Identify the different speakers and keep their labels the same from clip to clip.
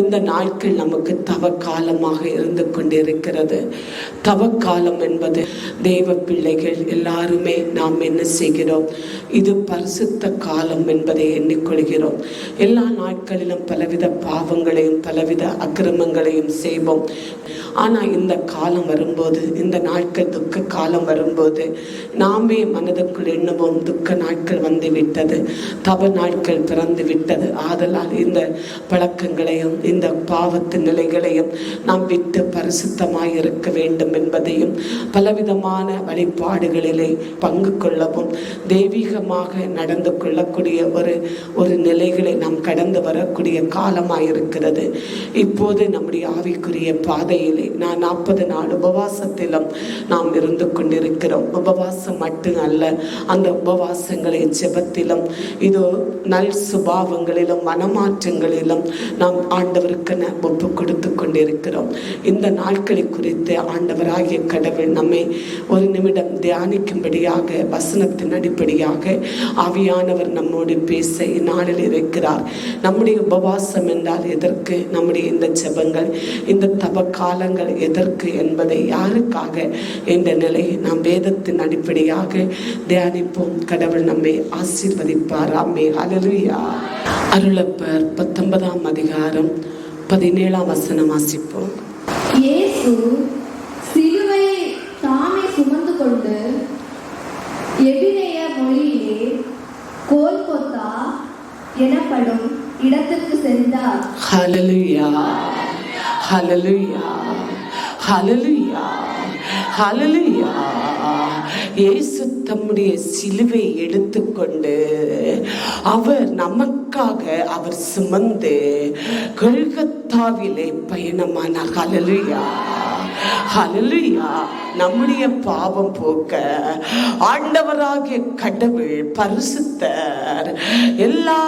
Speaker 1: இந்த நாட்கள் நமக்கு தவ காலமாக இருந்து கொண்டிருக்கிறது. தவ காலம் என்பது தேவ பிள்ளைகள் எல்லாருமே நாம் என்ன செய்கிறோம், இது பரிசுத்த காலம் என்பதை எண்ணிக்கொள்கிறோம். எல்லா நாட்களிலும் பலவித பாவங்களையும் பலவித அக்கிரமங்களையும் செய்வோம். ஆனால் இந்த காலம் வரும்போது, இந்த நாட்கள் துக்க காலம் வரும்போது நாமே மனதுக்குள் எண்ணுவோம், துக்க நாட்கள் வந்து விட்டது, தவ நாட்கள் பிறந்து விட்டது. ஆதலால் இந்த பழக்கங்களையும் இந்த பாவத்து நிலைகளையும் நாம் விட்டு பரிசுத்தமாய் இருக்க வேண்டும் என்பதையும் பலவிதமான வழிபாடுகளிலே பங்கு கொள்ளவும் தெய்வீகமாக நடந்து கொள்ளக்கூடிய ஒரு நிலைகளை நாம் கடந்து வரக்கூடிய காலமாயிருக்கிறது. இப்போது நம்முடைய ஆவிக்குரிய பாதையிலே நான் 40 நாள் உபவாசத்திலும் நாம் இருந்து கொண்டிருக்கிறோம். உபவாசம் மட்டும் அல்ல, அந்த உபவாசங்களை ஜெபத்திலும் இதோ நல் சுபாவங்களிலும் மனமாற்றங்களிலும் நாம் ஆண்டவருக்கு ஒப்பு கொடுத்து கொண்டிருக்கிறோம். இந்த நாட்களை குறித்து ஆண்டவராகிய கடவுள் நம்மை ஒரு நிமிடம் தியானிக்கும்படியாக வசனத்தின் அடிப்படையாக ஆவியானவர் நம்மோடு பேச இந்நாளில் இருக்கிறார். நம்முடைய உபவாசம் என்றால் எதற்கு, நம்முடைய இந்த ஜெபங்கள் இந்த தவ காலங்கள் எதற்கு என்பதை, யாருக்காக என்ற நிலையை நாம் வேதத்தின் அடிப்படையாக தியானிப்போம். கடவுள் நம்மை ஆசீர்வதிப்பார். ஆமென். ஹல்லேலூயா. அருளப்பர் 19ஆம் அதிகாரம் 17ஆம் வசனம் வாசிப்போம்.
Speaker 2: இயேசு சிலுவையை தாமே சுமந்து கொண்டு எபிரேய மொழியிலே கோல்கொத்தா எனப்படும் இடத்துக்கு சென்றார்.
Speaker 1: ஹல்லேலூயா, ஹல்லேலூயா, ஹல்லேலூயா, ஹல்லேலூயா. இயேசு தம்முடைய சிலுவை எடுத்துக்கொண்டு அவர் நமக்காக அவர் சுமந்து கொல்கத்தாவிலே பயணமானார். ஹல்லேலூயா, ஹல்லேலூயா. நம்முடைய பாவம் போக்க ஆண்டவராகிய கடவுள் பரிசுத்தர், எல்லா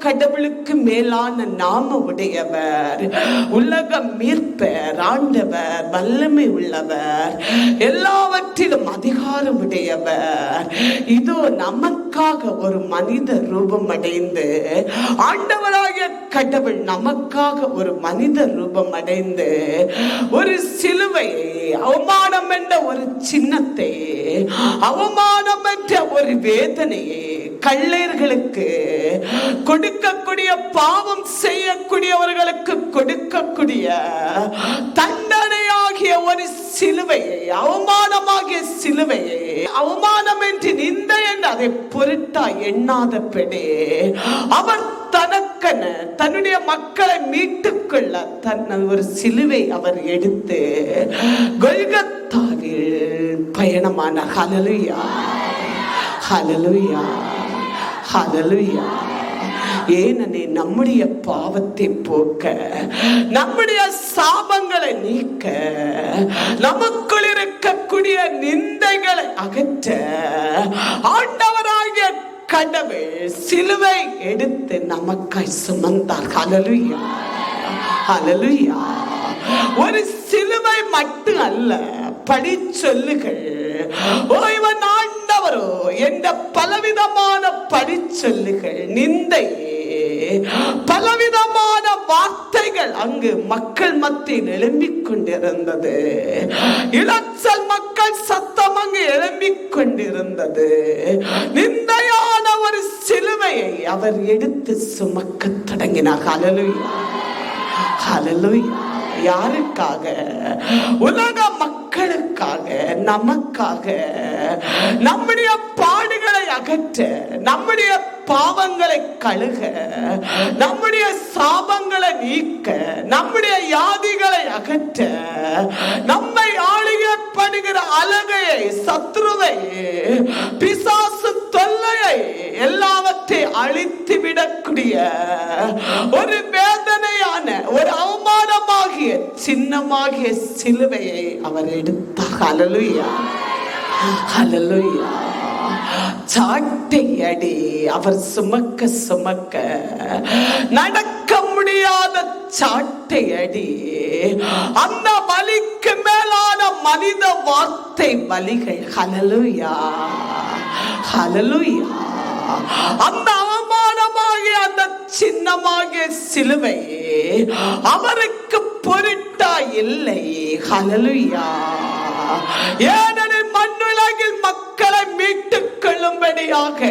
Speaker 1: கடவுளுக்கு மேலான நாம உடையவர், உலக மீட்பர், ஆண்டவர், வல்லமை உள்ளவர், எல்லாவற்றிலும் அதிகாரம் உடையவர். இதோ நமக்காக ஒரு மனித ரூபம் அடைந்து, ஆண்டவராகிய கடவுள் நமக்காக ஒரு மனித ரூபம் அடைந்து ஒரு சிலுவையை, அவமானம் என்ற ஒரு சின்னத்தை, அவமானம் என்ற ஒரு வேதனையை கள்ளர்களுக்கு கொடுக்கக்கூடிய, பாவம் செய்யக்கூடியவர்களுக்கு கொடுக்கக்கூடிய தண்டனையாகிய ஒரு சிலுவையை, அவமானமாகிய சிலுவையை, அவமானம் என்று நிந்தை என்று அதை பொருட்டா எண்ணாதபடி அவர் தனக்கென தன்னுடைய மக்களை மீட்டுக் கொள்ள தன் ஒரு சிலுவை அவர் எடுத்து கொல்கத்தாவில் பயணமானார். ஹல்லேலூயா, ஹல்லேலூயா, ஹல்லேலூயா. ஏனெனே நம்முடைய பாவத்தை போக்க, நம்முடைய சாபங்களை நீக்க, நமக்குள் இருக்கக்கூடிய நிந்தைகளை அகற்ற ஆண்டவராகிய கடவுள் சிலுவை எடுத்து நமக்காய் சுமந்தார். ஹல்லேலூயா, ஹல்லேலூயா. ஒரு சிலுவை மட்டும் அல்ல, படி சொல்லுகள், இவன் ஆண்டவரோ என்ற பலவிதமான படி சொல்லுகள், நிந்தை, பலவிதமான வார்த்தைகள் அங்கு மக்கள் மத்தியில் எழும்பிக் கொண்டிருந்தது. இளச்சல் மக்கள் சத்தம் அங்கு எழும்பிக் கொண்டிருந்தது. நிந்தையான ஒரு சிலுவையை அவர் எடுத்து சுமக்க தொடங்கினார். ஹல்லேலூயா, ஹல்லேலூயா. யாருக்காக? உலக மக்களுக்காக, நமக்காக. நம்முடைய பாடுகளை அகற்ற, நம்முடைய பாவங்களை கழுக, நம்முடைய சாபங்களை நீக்க, நம்முடைய வியாதிகளை அகற்ற, நம்மை ஆளுகப்படுகிற அலகையை, சத்ருவை, பிசாசு தொல்லையை எல்லாவற்றை அழித்து விடக்கூடிய ஒரு வேதனையான, ஒரு அவமானமாகிய சின்னமாகிய சிலுவையை அவர் எடுத்தார். ஹல்லேலூயா, ஹல்லேலூயா. சாட்டை அடி அவர் சுமக்க சுமக்க, நடக்க முடியாத சாட்டை அடி, அந்த வலிக்கு மேலான மனித வார்த்தை வலிகள். ஹல்லேலூயா, ஹல்லேலூயா. அந்த அவமானமாகிய அந்த சின்னமாகிய சிலுவை அவருக்கு பொருட்டா இல்லை. ஹல்லேலூயா. ஏனெனில் மண்ணுலகில் மக்களை மீட்டுக் கொள்ளும்படியாக,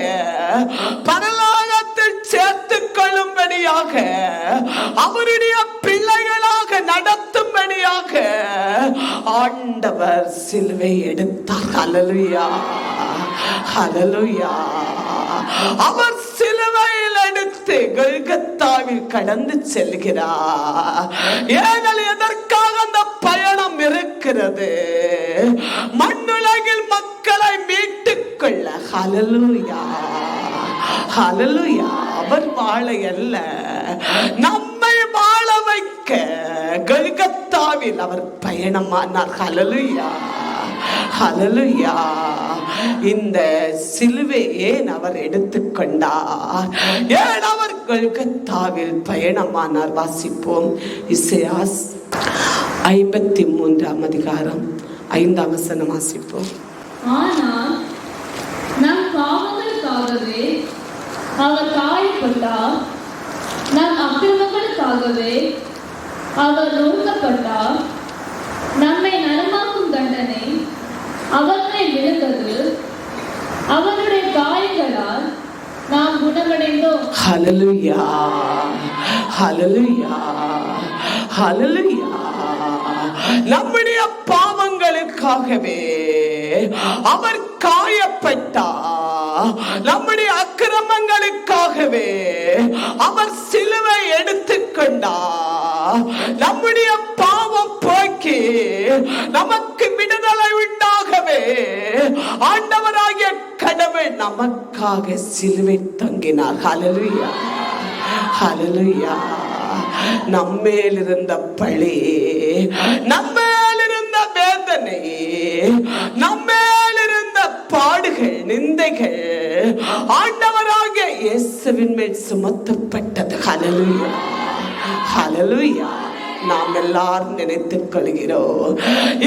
Speaker 1: பரலோகத்தில் சேர்த்துக் கொள்ளும்படியாக, அவருடைய பிள்ளைகளாக நடத்தும்படியாக ஆண்டவர் சிலுவை எடுத்தார். ஹல்லேலூயா, ஹல்லேலூயா. அவர் சிலுவையில் எடுத்து கொல்கத்தாவில் கடந்து செல்கிறார். ஏனெனில் எதற்காக அந்த பயணம் இருக்கிறது? மண்ணுலகில் மக்களை மீட்டுக் கொள்ள. ஹல்லேலூயா, ஹல்லேலூயா. அவர் வாழ அல்ல, நம்மை வாழ வைக்க கொல்கத்தாவில் அவர் பயணமானார். ஹல்லேலூயா, ஹல்லேலூயா. இந்த சிலுவை ஏன் அவர் எடுத்துக்கொண்டார்? ஏன் அவர் கொல்கத்தாவில் பயணமானார்? வாசிப்போம். இசையாஸ் 53 அதிகாரம் 5 வசனம் வாசிப்போம்.
Speaker 2: ஆனால் நம் பாவங்களுக்காகவே அவர் காயப்பட்டார், நம் அக்கிரமங்களுக்காகவே அவர் நொறுக்கப்பட்டார், நம்மை நலமாக்கும் தண்டனை அவர் மேல் விழுந்தது, அவருடைய காயங்களால் நாம் குணமடைந்தோம்.
Speaker 1: ஹல்லேலூயா, ஹல்லேலூயா, ஹல்லேலூயா. நம்முடைய பாவங்களுக்காகவே அவர் காயப்பட்டார், நம்முடைய அக்கிரமங்களுக்காகவே அவர் சிலுவை எடுத்துக்கொண்டார். நம்முடைய பாவம் போக்கி நமக்கு விடுதலை உண்டாகவே ஆண்டவராகிய கடவுள் நமக்காக சிலுவை தொங்கினார். ஹல்லேலூயா, ஹல்லேலூயா. நம்மேல் இருந்த பழி, நம்மேல் இருந்த வேதனை, நம்மேல் இருந்த பாடுகள், நிந்தைகள் ஆண்டவராகிய இயேசுவின் மேல் சுமத்தப்பட்டது. ஹல்லேலூயா, ஹல்லேலூயா. நாம் எல்லாரும் நினைத்துக் கொள்கிறோம்,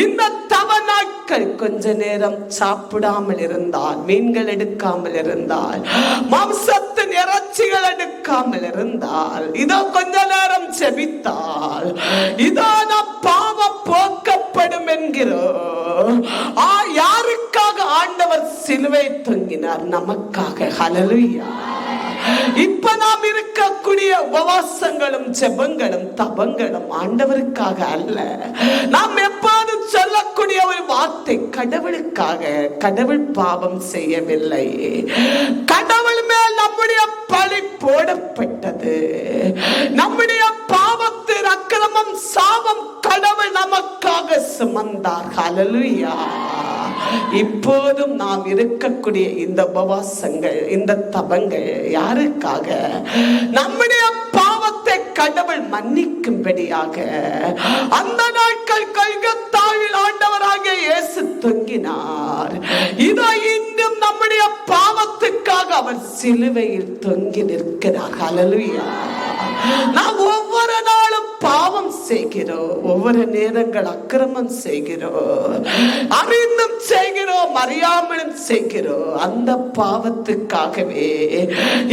Speaker 1: இந்த தவ நாட்கள் கொஞ்ச நேரம் சாப்பிடாமல் இருந்தால், மீன்கள் எடுக்காமல் இருந்தால், மாம்சத்தின் இறைச்சிகள் எடுக்காமல் இருந்தால், இதோ கொஞ்ச நேரம் செபித்தால், இதோ நம் பாவம் போக்கப்படும் என்கிறோம். யாருக்காக ஆண்டவர் சிலுவை தொங்கினார்? நமக்காக. ஹல்லேலூயா. இப்ப நாம் இருக்கக்கூடிய உபவாசங்களும் ஜெபங்களும் தபங்களும் ஆண்டவருக்காக அல்ல. நாம் எப்போதும் சொல்லக்கூடிய ஒரு வார்த்தை கடவுளுக்காக. கடவுள் பாவம் செய்யவில்லை, கடவுள் மேல் நம்முடைய பழி போடப்பட்டது. நம்முடைய பாவத்தின் அக்கிரமம் சாபம் கடவுள் நமக்காக சுமந்தார். ஹல்லேலூயா. இப்போதும் நாம் இருக்கக்கூடிய இந்த உபவாசங்கள், இந்த தபங்கள் யாருக்காக? நம்முடைய பாவத்தை கடவுள் மன்னிக்கும்படியாக. அந்த நாட்கள் கொல்கத்தாவில் ஆண்டவராகிய இயேசு தொங்கினார். இதோ இன்னும் நம்முடைய பாவத்துக்காக அவர் சிலுவையில் தொங்கி நிற்கிறார். ஹல்லேலூயா. நாம் ஒவ்வொரு நாளும் பாவம் செய்கிறோம், ஒவ்வொரு நேரங்கள் அக்கிரமம் செய்கிறோம், அறிந்தும் செய்கிறோம், அறியாமலும் செய்கிறோம். அந்த பாவத்துக்காகவே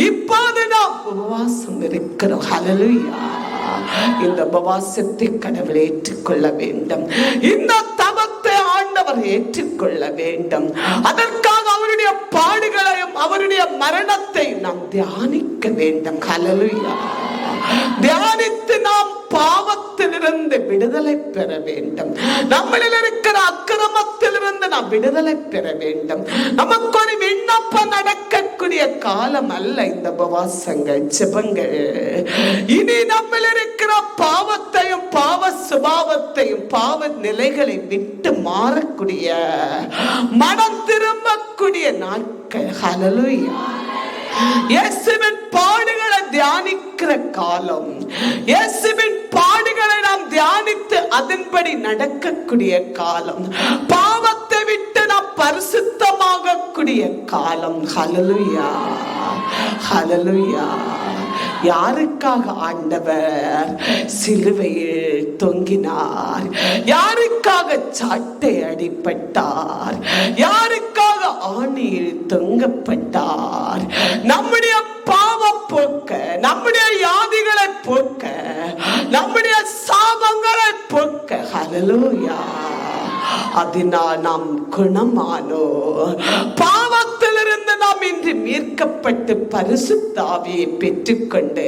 Speaker 1: இப்போது நாம் உபவாசம் இருக்கிறோம். ஹல்லேலூயா. இந்த உபவாசத்தை கடவுள் ஏற்றுக்கொள்ள வேண்டும். இந்த தவத்தை ஆண்டவர் ஏற்றுக்கொள்ள வேண்டும். அதற்காக அவருடைய பாடுகளையும் அவருடைய மரணத்தை நாம் தியானிக்க வேண்டும். ஹல்லேலூயா. தியானித்து நாம் பாவத்திலிருந்து விடுதலை பெற வேண்டும். நம்மளில் இருக்கிற அக்கிரமத்திலிருந்து நாம் விடுதலை பெற வேண்டும். நமக்கு ஒரு விண்ணப்பம் நடக்கக்கூடிய காலம் அல்ல இந்த உபவாசங்கள், ஜெபங்கள். இனி நம்மில் இருக்கிற பாவத்தையும் பாவ சுபாவத்தையும் பாவ நிலைகளை விட்டு மாறக்கூடிய, மனம் திரும்பக்கூடிய நாட்கள். ஹல்லேலூயா. இயேசுவின் பாடுகளை தியானிக்கிற காலம், இயேசுவின் பாடுகளை நாம் தியானித்து அதன்படி நடக்கக்கூடிய காலம், பாவத்தை விட்டு நாம் பரிசுத்தமாக கூடிய காலம். ஹல்லேலூயா, ஹல்லேலூயா. யாருக்காக ஆண்டவர் சிலுவையில் தொங்கினார்? யாருக்காக சாட்டை அடிபட்டார்? யாருக்காக ஆணியில் தொங்கப்பட்டார்? நம்முடைய பாவ போக்க, நம்முடைய போக்க, நம்முடைய சாபங்களை போக்க. ஹல்லேலூயா. அதனால் நாம் குணமானோ. பாவத்திலிருந்து நாம் இன்று மீட்கப்பட்டு பரிசுத்த ஆவியை பெற்றுக்கொண்டு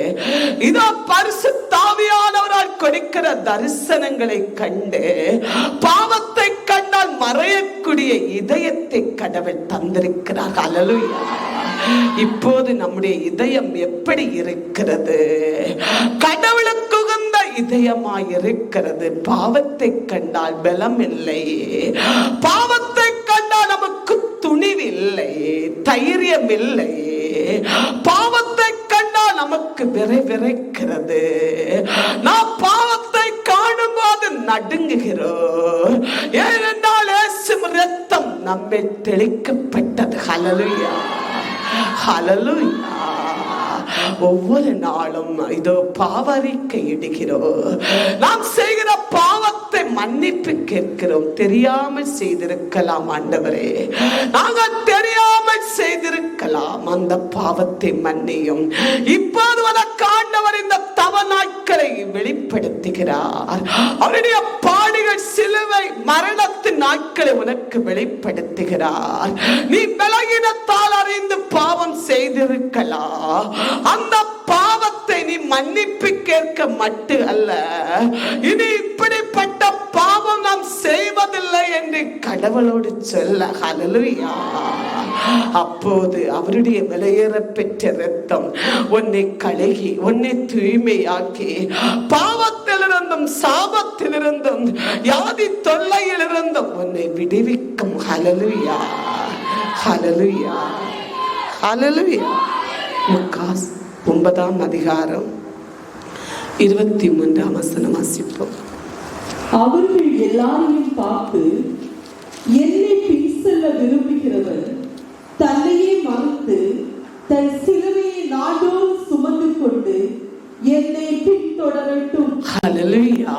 Speaker 1: இதோ பரிசுத்த ஆவியானவரால் கொடுக்கிற தரிசனங்களை கண்டு பாவத்தை கண்டால் மறையக்கூடிய இதயத்தை கடவுள் தந்திருக்கிறார். ஹல்லேலூயா. இப்போது நம்முடைய இதயம் எப்படி இருக்கிறது? கடவுளுக்கு உகந்த இதயமாய் இருக்கிறது. பாவத்தை கண்டால் பலம் இல்லை, பாவத்தை கண்டால் நமக்கு துணிவில்லை, தைரியம் இல்லை, பாவத்தை கண்டால் நமக்கு விரைவிரைக்கிறது. நாம் பாவத்தை காணும் போது நடுங்குகிறோம். ஏனென்றால் இயேசு இரத்தம் நம்மை தெளிக்கப்பட்டது. ஹல்லேலூயா. ஹல்லேலூயா. ஒவ்வொரு நாளும் இதோ பாவரிக்கை இடுகிறோம். நாம் செய்கிற பாவத்தை மன்னிப்பு கேட்கிறோம். தெரியாமல் செய்திருக்கலாம் ஆண்டவரே, நாங்கள் தெரியாமல் செய்திருக்கலாம், அந்த பாவத்தை மன்னியும். இப்போது உனக்கு ஆண்டவர் இந்த தவ நாட்களை வெளிப்படுத்துகிறார். அவருடைய பாடுகள் சிலுவை மரணத்தின் நாட்களை உனக்கு வெளிப்படுத்துகிறார். நீ பலகீனத்தால் அறிந்து பாவம் செய்திருக்கலாம். அந்த பாவத்தை நீ மன்னிப்பு கேட்க மட்டும் அல்ல, இனி இப்படிப்பட்ட பாவம் நாம் செய்வதில்லை என்று கடவுளோடு சொல்ல. ஹல்லேலூயா. அப்போது அவருடைய விலையேற பெற்ற இரத்தம் உன்னை கழுகி, உன்னை தூய்மையாக்கி, பாவத்திலிருந்தும் சாபத்திலிருந்தும் வியாதி தொல்லையிலிருந்தும் உன்னை விடுவிக்கும். ஹல்லேலூயா. ஹல்லேலூயா. ஹல்லேலூயா. லூக்காஸ் 9ஆம் அதிகாரம் 23ஆம் வசனம் வாசிப்போம்.
Speaker 3: அவர்கள் எல்லாரையும் பார்த்து, என்னை பின் செல்ல விரும்புகிறவர் தன்னையே மறுத்து தன் சிலுவையை நாடோடு சுமந்து கொண்டு என்னை பின்தொடரட்டும்.
Speaker 1: ஹல்லேலூயா.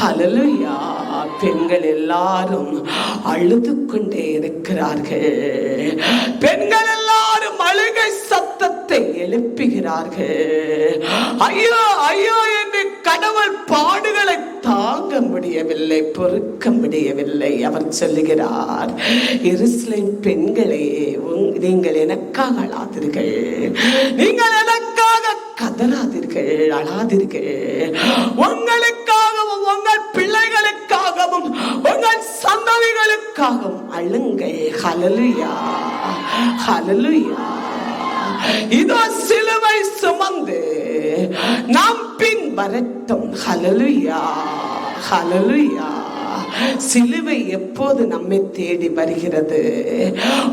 Speaker 1: ஹல்லேலூயா. பெண்கள் எல்லாரும் அழுது கொண்டே இருக்கிறார்கள். பெண்கள் எல்லாரும் அழுகை சத்தத்தை எழுப்புகிறார்கள். ஐயோ ஐயோ என்று கடவுள் பாடுகளை தாங்க முடியவில்லை, பொறுக்க முடியவில்லை. அவர் சொல்லுகிறார், எருசலேம் பெண்களே, நீங்கள் எனக்காக அழாதீர்கள், நீங்கள் எனக்காக கதறாதீர்கள், அழாதீர்கள். உங்களுக்காகவும் உங்கள் பிள்ளைகளுக்காகவும் உங்கள் சந்ததிகளுக்காகவும் அழுங்கள். ஹல்லேலூயா. ஹல்லேலூயா. இதோ சிலுவை சுமந்து நாம் பின் வரட்டும். ஹல்லேலூயா. ஹல்லேலூயா. சிலுவை எப்போது நம்மை தேடி வருகிறது?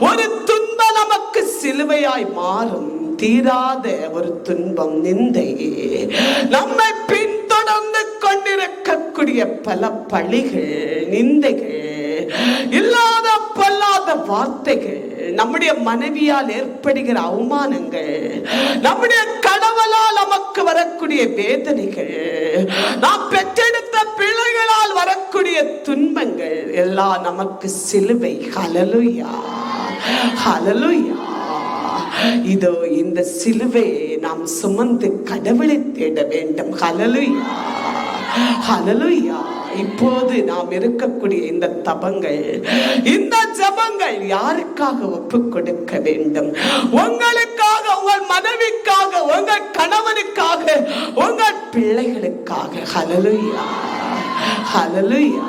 Speaker 1: ஒரு துன்பம் நமக்கு சிலுவையாய் மாறும். தீராத ஒரு துன்பம், நிந்தை, நம்மை பின்தொடர்ந்து கொண்டிருக்கக்கூடிய பல பழிகள், நிந்தைகள், இல்லாத பொல்லாத வார்த்தைகள், நம்முடைய மனைவியால் ஏற்படுகிற அவமானங்கள், நம்முடைய கடவுளால் நமக்கு வரக்கூடிய வேதனைகள், நாம் பெற்றெடுத்த பிள்ளைகளால் வரக்கூடிய துன்பங்கள் எல்லாம் நமக்கு சிலுவை. ஹல்லேலூயா. ஹல்லேலூயா. இதோ இந்த சிலுவையை நாம் சுமந்து கடவுளை தேட வேண்டும். ஹல்லேலூயா. ஹல்லேலூயா. இப்போது நாம் இருக்கக்கூடிய இந்த தபங்கள், இந்த ஜபங்கள் யாருக்காக ஒப்பு கொடுக்க வேண்டும்? உங்களுக்காக, உங்கள் மனைவிக்காக, உங்கள் கணவனுக்காக, உங்கள் பிள்ளைகளுக்காக. ஹல்லேலூயா. ஹல்லேலூயா.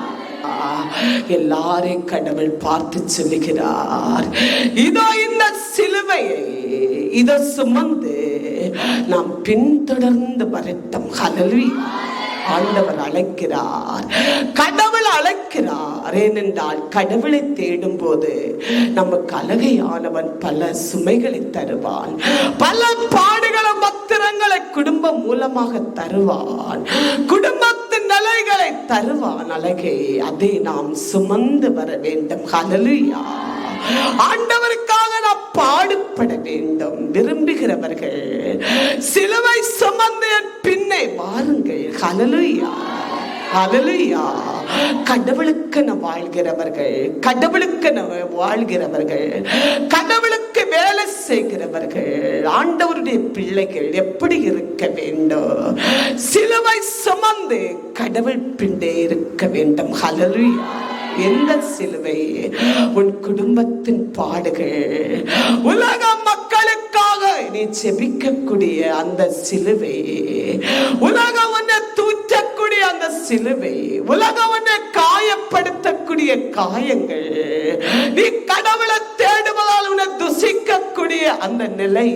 Speaker 1: எல்லாரையும் கடவுள் பார்த்து சொல்லுகிறார், இதோ இந்த சிலுவையை இதோ சுமந்து நாம் பின்தொடர்ந்து வரட்டும். ஹல்லேலூயா. ஆண்டவர் அழைக்கிறார், கடவுள் அழைக்கிறார். ஏனென்றால் கடவுளை தேடும் போது நமக்கு அழகையானவன் பல சுமைகளை தருவான், பல பாடுகளை பத்திரங்களை குடும்பம் மூலமாக தருவான், குடும்பத்தின் நிலைகளை தருவான். அழகை அதை நாம் சுமந்து வர வேண்டும். ஹல்லேலூயா. ஆண்டவருக்காக நாம் பாடுபட வேண்டும். விரும்புகிறவர்கள் சிலுவை சுமந்து பின்னே வாருங்கள். ஹல்லேலூயா. ஹல்லேலூயா. கடவுளுக்கு வாழ்கிறவர்கள், கடவுளுக்கு வாழ்கிறவர்கள், கடவுளுக்கு வேலை செய்கிறவர்கள், ஆண்டவருடைய பிள்ளைகள் எப்படி இருக்க வேண்டும்? சிலுவை சுமந்து கடவுள் பின்னே இருக்க வேண்டும். ஹல்லேலூயா. எந்த சிலுவை? உன் குடும்பத்தின் பாடுகள், உலக மக்களுக்காக நீ ஜெபிக்கக்கூடிய அந்த சிலுவை, உலகம் உன்னை தூற்றக்கூடிய அந்த சிலுவை, உலகம் உன்னை காயப்படுத்தக்கூடிய காயங்கள், நீ கடவுளை தேடுவதால் உன்னை துசிக்கக்கூடிய அந்த நிலை,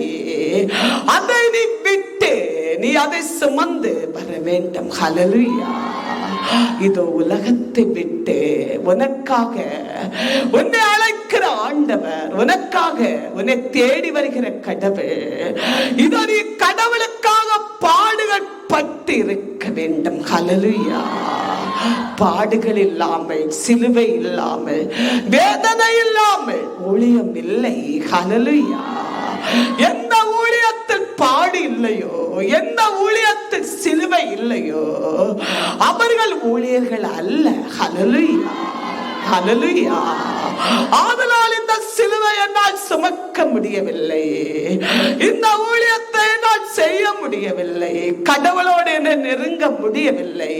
Speaker 1: அதை நீ விட்டு நீ அதை சுமந்து வர வேண்டும். ஹல்லேலூயா. இதோ உலகத்தை விட்டு உனக்காக உன்னை அழைக்கிற ஆண்டவர், உனக்காக உன்னை தேடி வருகிற கடவுள், இதோ நீ கடவுளுக்காக பாடுகள் பட்டு இருக்க வேண்டும். ஹல்லேலூயா. பாடுகள் இல்லாமல், சிலுவை இல்லாமல், வேதனை இல்லாமல் ஊழியம் இல்லை. ஹல்லேலூயா. எந்த ஊழியத்தில் பாடு இல்லையோ, எந்த ஊழியத்தில் சிலுவை இல்லையோ, அவர்கள் ஊழியர்கள் அல்ல. ஹல்லேலூயா. ஹல்லேலூயா. ஆதலால் இந்த சிலுவை என்னால் சுமக்க முடியவில்லை, இந்த ஊழியத்தை என்னால் செய்ய முடியவில்லை, கடவுளோடு என்னை நெருங்க முடியவில்லை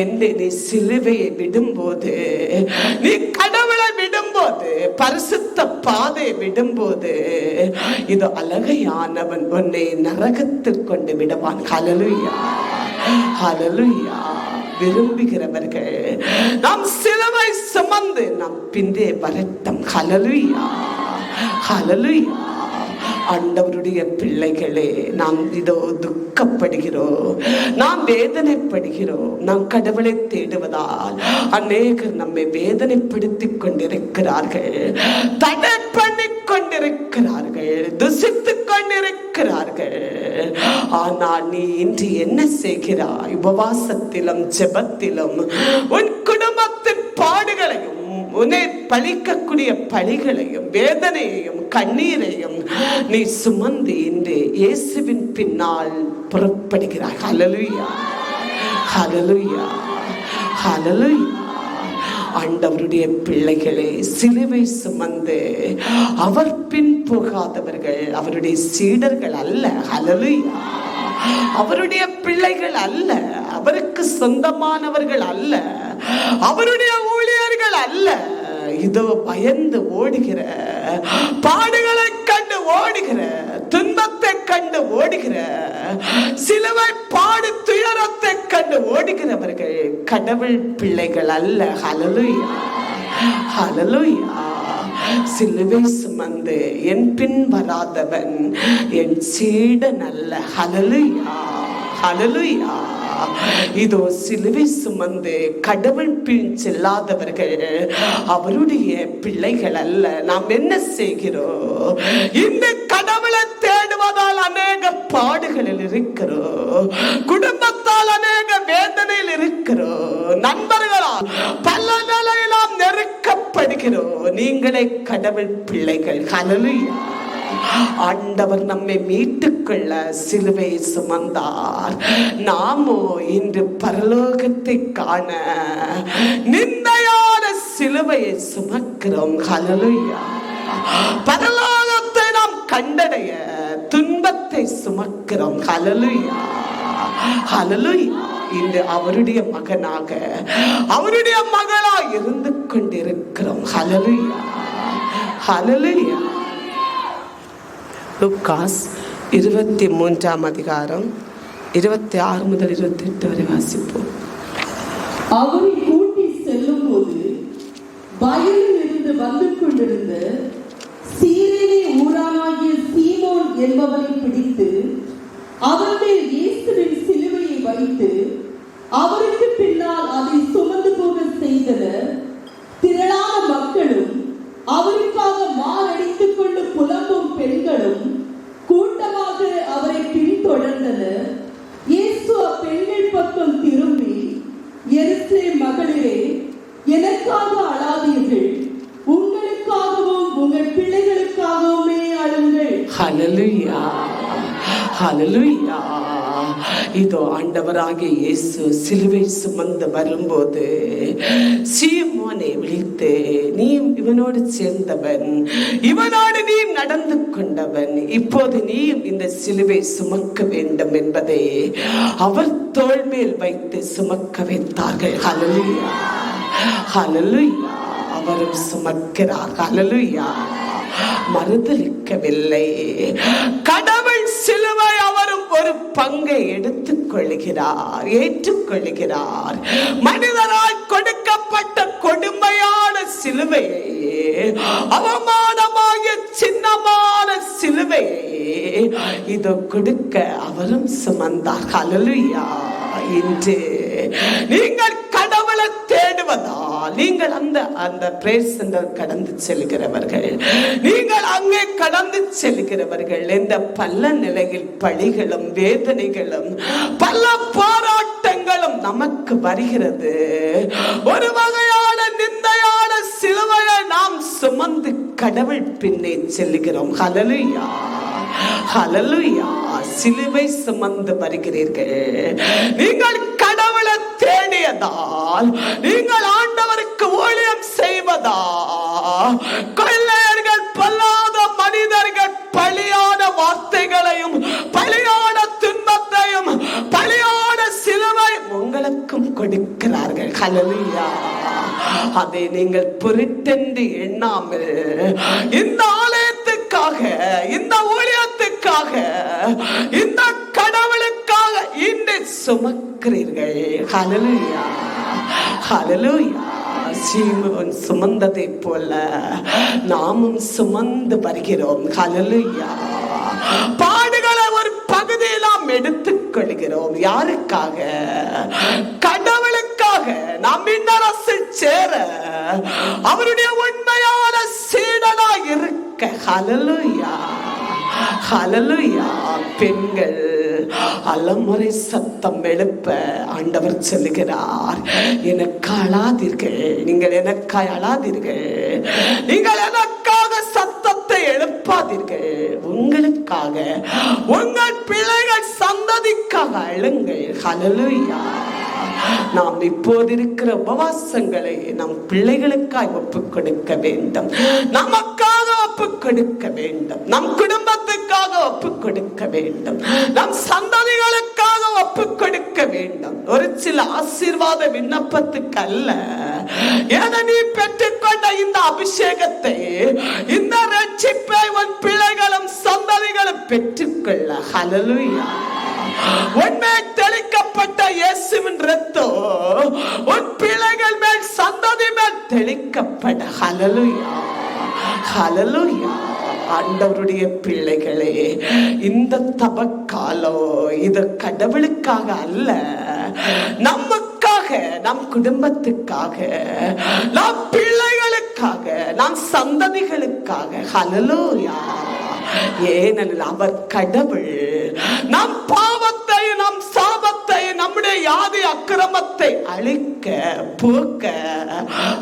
Speaker 1: என்று நீ சிலுவையை விடும்போது, நீ கடவுளை விடும்போது, பரிசுத்த பாதை விடும்போது, இது அழகையானவன் உன்னை நரகத்தில் கொண்டு விடுவான். ஹல்லேலூயா. ஹல்லேலூயா. விரும்புகிறவர்கள் நாம் சிலுவை சுமந்து நாம் பின்னே வரட்டும். ஹல்லேலூயா. ஹல்லேலூயா. ஆண்டவருடைய பிள்ளைகளே, நாம் இதோ துக்கப்படுகிறோம், நாம் வேதனைப்படுகிறோம். நாம் கடவுளை தேடுவதால் அநேகர் நம்மை வேதனைப்படுத்திக் கொண்டிருக்கிறார்கள், தடை பண்ணி கொண்டிருக்கிறார்கள், துசித்துக் கொண்டிருக்கிறார்கள். ஆனால் நீ இன்று என்ன செய்கிறாய்? உபவாசத்திலும் ஜெபத்திலும் உன் குடும்பத்தின் பாடுகளையும், உன்னை பழிக்கக்கூடிய பழிகளையும், வேதனையையும், கண்ணீரையும் நீ சுமந்து இன்று இயேசுவின் பின்னால் புறப்படுகிறாய். ஹல்லேலூயா. ஹல்லேலூயா. ஹல்லேலூயா. ஆண்டவருடைய பிள்ளைகளே, சிலுவை சுமந்து அவர் பின் போகாதவர்கள் அவருடைய சீடர்கள் அல்ல. ஹல்லேலூயா. அவருடைய பிள்ளைகள் அல்ல, அவருக்கு சொந்தமானவர்கள் அல்ல, அவருடைய ஊழியர்கள் அல்ல. இதோ பயந்து ஓடுகிற, பாடுகளை கண்டு ஓடுகிற, துன்பத்தை கண்டு ஓடுகிற, சிலுவை பாடு துயரத்தை கண்டு ஓடுகிறவர்கள் கடவுள் பிள்ளைகள் அல்ல. ஹல்லேலூயா. ஹல்லேலூயா. சிலுவை சுமந்து என் பின் வராதவன் என் சீடன் அல்ல. ஹல்லேலூயா. ஹல்லேலூயா. இதோ சிலுவை சுமந்து கடவுள் பின் செல்லாதவர்கள் அவருடைய பிள்ளைகள் அல்ல. நாம் என்ன செய்கிறோம்? இந்த கடவுளை தேடுவதால் அநேக பாடுகளில் இருக்கிறோம், குடும்பத்தால் அநேக வேதனையில் இருக்கிறோம், நண்பர்களால் பல நிலையில் நாம் நெருக்கப்படுகிறோம். நீங்களே கடவுள் பிள்ளைகள். ஹல்லேலூயா. ஆண்டவர் நம்மை மீட்டுக்கொள்ள சிலுவையை சுமந்தார். நாமோ இன்று பரலோகத்தை காண நிந்தையான சிலுவையை சுமக்கிறோம். ஹல்லேலூயா. பரலோகத்தை நாம் கண்டடைய துன்பத்தை சுமக்கிறோம். ஹல்லேலூயா. ஹல்லேலூயா. இன்று அவருடைய மகனாக, அவருடைய மகளாக இருந்து கொண்டிருக்கிறோம். ஹல்லேலூயா. ஹல்லேலூயா. லூக்காஸ் 23ஆம் அதிகாரம் 26 முதல் 28 வரை வாசிப்போம்.
Speaker 3: அவரை கூட்டி செல்லும் போது வயலில் இருந்து வந்து கொண்டிருந்த சீரேனே ஊரானாகிய சீமோன் என்பவனை பிடித்து அவர் மேல் இயேசுவின் சிலுவையை வைத்து அவருக்கு பின்னால் அதை சுமந்து போக செய்தனர். திரளான மக்களும் அவருக்காக மாரடித்துக் கொண்டு புலம்பும் பெண்களும் கூட்டமாக அவரை பின்தொடர்ந்தனர். இயேசு அப்பெண்கள் பக்கம் திரும்பி, எருசலேம் மகளிரே, எனக்காக அழாதீர்கள், உங்களுக்காகவும் உங்கள் பிள்ளைகளுக்காகவுமே அழுங்கள்.
Speaker 1: ஹல்லேலூயா. ஹல்லேலூயா. இதோ ஆண்டவராகிய இயேசு சிலுவை சுமந்து வரும்போது சீமோனை விழித்து, நீ இவனோடு சேர்ந்தவன், இவனோடு நீ நடந்து கொண்டவன், இப்போது நீ இந்த சிலுவை சுமக்க வேண்டும் என்பதை அவர் தோள் மேல் வைத்து சுமக்க வைத்தார்கள். ஹல்லேலூயா, ஹல்லேலூயா. அவரும் சுமக்கிறார். ஹல்லேலூயா. மறுதலிக்கவில்லை. கடவுள் சிலுவை அவரும் ஒரு பங்கை எடுத்துக் கொள்கிறார், ஏற்றுக்கொள்கிறார். மனிதரால் கொடுக்கப்பட்ட கொடுமையான சிலுவையை, அவமானமாகிய சின்னமான சிலுவையை இதோ கொடுக்க அவரும் சுமந்தார். ஹல்லேலூயா. இன்று நீங்கள் கடவுளை தேடுவதால், நீங்கள் அந்த பிரேயர் சென்டர் கடந்து செல்கிறவர்கள், நீங்கள் அங்கே கடந்து செல்கிறவர்கள், இந்த பல நிலையில் பழிகளும் வேதனைகளும் பல போராட்டங்களும் நமக்கு வருகிறது. ஒரு வகையான நிந்தையான சிலுவையை நாம் சுமந்து கடவுள் பின்னே செல்கிறோம். ஹல்லேலூயா, ஹல்லேலூயா. சிலுவை சுமந்து வருகிறீர்கள். நீங்கள் கடவுளை தேடியதால், நீங்கள் ஆண்டவருக்கு ஊழியம் செய்வதா, கொள்ளையர்கள், பொல்லாத மனிதர்கள் பழியான வார்த்தைகளையும் பழியான துன்பத்தையும் பழியான சிலுவை உங்களுக்கும் கொடுக்கிறார்கள். ஹல்லேலூயா. அதை நீங்கள் பொருட்டென்று எண்ணாமல் இந்த ஆலயத்துக்காக, இந்த ஊழியத்துக்காக, இந்த கடவுளுக்காக இன்று சுமக்கிறீர்கள். ஹல்லேலூயா, ஹல்லேலூயா. சீமோன் சுமந்ததை போல நாமும் சுமந்து வருகிறோம். ஹல்லேலூயா. பாடுகளை ஒரு பகுதியை நாம் எடுத்துக் கொள்கிறோம். யாருக்காக? கடவுளுக்காக. நாம் விண்ணரசில் சேர, அவருடைய உண்மையான சீடனாய் இருக்க. ஹல்லேலூயா, ஹல்லேலூயா. பெண்கள் அலமுறை சத்தம் எழுப்ப ஆண்டவர் சொல்லுகிறார், எனக்கு அழாதீர்கள், நீங்கள் எனக்காய் அழாதீர்கள், நீங்கள் எனக்காக சத்தத்தை எழுப்பாதீர்கள், உங்களுக்காக, உங்கள் பிள்ளைகள் சந்ததிக்காக அழுங்கள். ஹல்லேலூயா. நாம் இப்போது இருக்கிற உபவாசங்களை நம் பிள்ளைகளுக்காக ஒப்புக் கொடுக்க வேண்டும், நமக்காக ஒப்புக் கொடுக்க வேண்டும், நம் குடும்பத்துக்காக ஒப்புக் கொடுக்க வேண்டும், நம் சந்ததிகளுக்காக ஒப்புக் கொடுக்க வேண்டும். ஒரு சில ஆசீர்வாத விண்ணப்பத்துக்கு அல்ல, என நீ பெற்றுக்கொண்ட இந்த அபிஷேகத்தை, இந்த ரட்சிப்பை உன் பிள்ளைகளும் சந்ததிகளும் பெற்றுக்கொள்ள. ஹல்லேலூயா. உன்மே தெளிக்கப்பட்ட இயேசுவின் இரத்தம் உன் பிள்ளைகள் மேல், சந்ததி மேல் தெளிக்கப்பட. ஹல்லேலூயா, ஹல்லேலூயா. ஆண்டவருடைய பிள்ளைகளே, இந்த தபக்காலம் இது கடவுளுக்காக அல்ல, நமக்காக, நம் குடும்பத்துக்காக, நம் பிள்ளைகளுக்காக, நம் சந்ததிகளுக்காக. ஹல்லேலூயா. ஏனெனில் அவர் கடவுள். நம் பாவத்தை, நம் சாபத்தை, நம்முடைய யாதி அக்கிரமத்தை அழிக்க, போக்க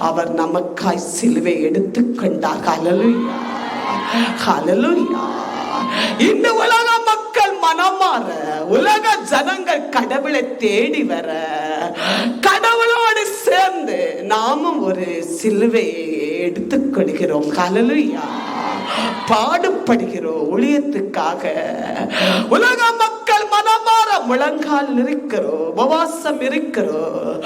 Speaker 1: அவர் நமக்காய் சிலுவை எடுத்துக்கொண்டார். ஹல்லேலூயா, ஹல்லேலூயா. இந்த உலக மக்கள் மனமாற, உலக ஜனங்கள் கடவுளை தேடி வர, கடவுளோடு சேர்ந்து நாமும் ஒரு சிலுவையை எடுத்துக் கொள்கிறோம். ஹல்லேலூயா. பாடுபடுகிறோம் ஊழியத்துக்காக. உலக மக்கள் மனமாற முழங்கால் இருக்கிறோம், உபவாசம் இருக்கிறோம்,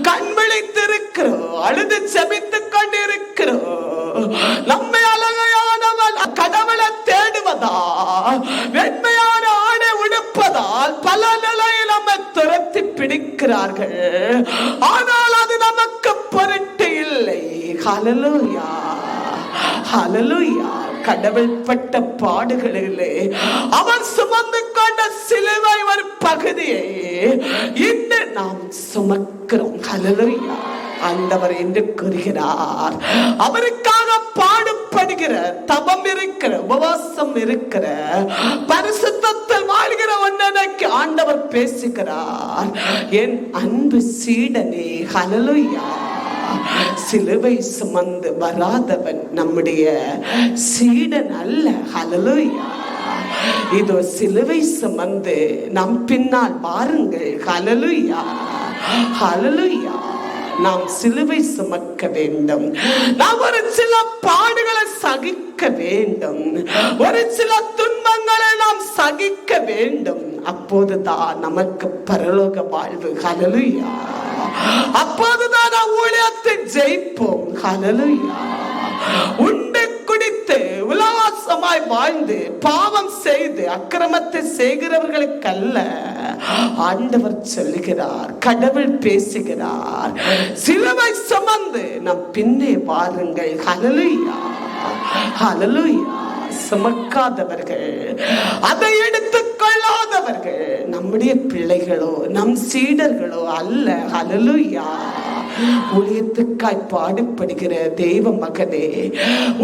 Speaker 1: கண் விழித்து இருக்கிறோம், அழுது செபித்துக் கொண்டு இருக்கிறோம். நம்மை அழகையானவன் கடவுளை தேடுவதா, வெண்மையான ஆடை உடுப்பதால் பல நிலையில் நம்மை துரத்தி பிடிக்கிறார்கள். ஆனால் அது நமக்கு பொருட்டு இல்லை. ஹல்லேலூயா, ஹல்லேலூயா. கடவுள் பட்ட பாடுகளிலே அவர் சுமந்து கொண்ட சிலுவை ஒரு பகுதியை இன்று நாம் சுமக்கிறோம். ஹல்லேலூயா. ஆண்டவர் என்று கூறுகிறார், அவருக்காக பாடுபடுகிற, தபம் இருக்கிற, உபவாசம் இருக்கிற, பரிசுத்தத்தில் வாழ்கிற ஒன்னனைக்கு ஆண்டவர் பேசுகிறார். என் அன்பு சீடனே. ஹல்லேலூயா. சிலுவை சுமந்து வராதவன் நம்முடைய சீடன் அல்ல. ஹல்லேலூயா. இதோ சிலுவை சுமந்து நம் பின்னால் வாருங்கள். ஹல்லேலூயா, ஹல்லேலூயா. நாம் சிலுவை சுமக்க வேண்டும். நாம் ஒரு சில பாடுகளை சகிக்க வேண்டும். ஒரு சில துன்பங்களை நாம் சகிக்க வேண்டும். அப்போதுதான் நமக்கு பரலோக வாழ்வு. ஹல்லேலூயா. அப்போதுதான் நாம் ஊழியத்தை ஜெயிப்போம். ஹல்லேலூயா. உண்டு குடித்து உல்லாசமாய் வாழ்ந்து பாவம் செய்து அக்கிரமத்தை செய்கிறவர்களுக்கல்ல ஆண்டவர் சொல்லுகிறார், கடவுள் பேசுகிறார், சிலுவை சுமந்து நம் பின்னே வாருங்கள். ஹல்லேலூயா, ஹல்லேலூயா. சுமக்காதவர்கள், அதை எடுத்துக் கொள்ளாதவர்கள் நம்முடைய பிள்ளைகளோ நம் சீடர்களோ அல்ல. ஹல்லேலூயா. ஊழியத்துக்காய் பாடுபடுகிற தெய்வ மகனே,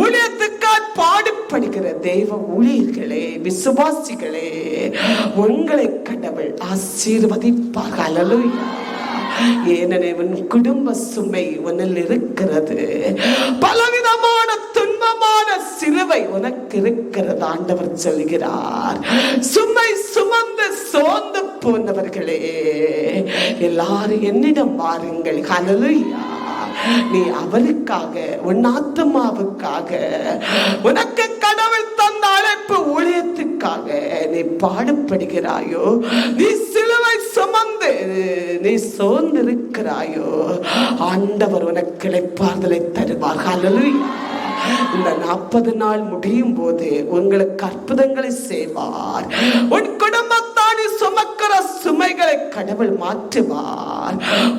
Speaker 1: ஊழியத்துக்காய் பாடுபடுகிற தெய்வ ஊழியர்களே, விசுவாசிகளே, உங்களை கடவுள் ஆசீர்வதிப்பார். ஹல்லேலூயா. ஏனெனில் உன் குடும்ப சுமை உன்னில் இருக்கிறது. பலவிதமான துன்பமான சிலுவை உனக்கு இருக்கிறது. ஆண்டவர் சொல்கிறார், சுமை சுமந்து சோர்ந்து போனவர்களே எல்லாரும் என்னிடம் வாருங்கள். ஹல்லேலூயா. நீ அவருக்காக, உன் ஆத்துமாவுக்காக, உனக்கு கடவுள் தந்த அழைப்பு ஊழியத்துக்காக நீ பாடுபடுகிறாயோ, நீ சிலுவை சுமந்து நீ சோர்ந்திருக்கிறாயோ, ஆண்டவர் உனக்கு இளைப்பாறுதலை தருவார். ஹல்லேலூயா. இந்த 40 நாள் முடியும் போது உங்களுக்கு அற்புதங்களை செய்வார். உன் குடும்பத்தானி சுமக்கிற சுமைகளை கடவுள் மாற்றுவார்.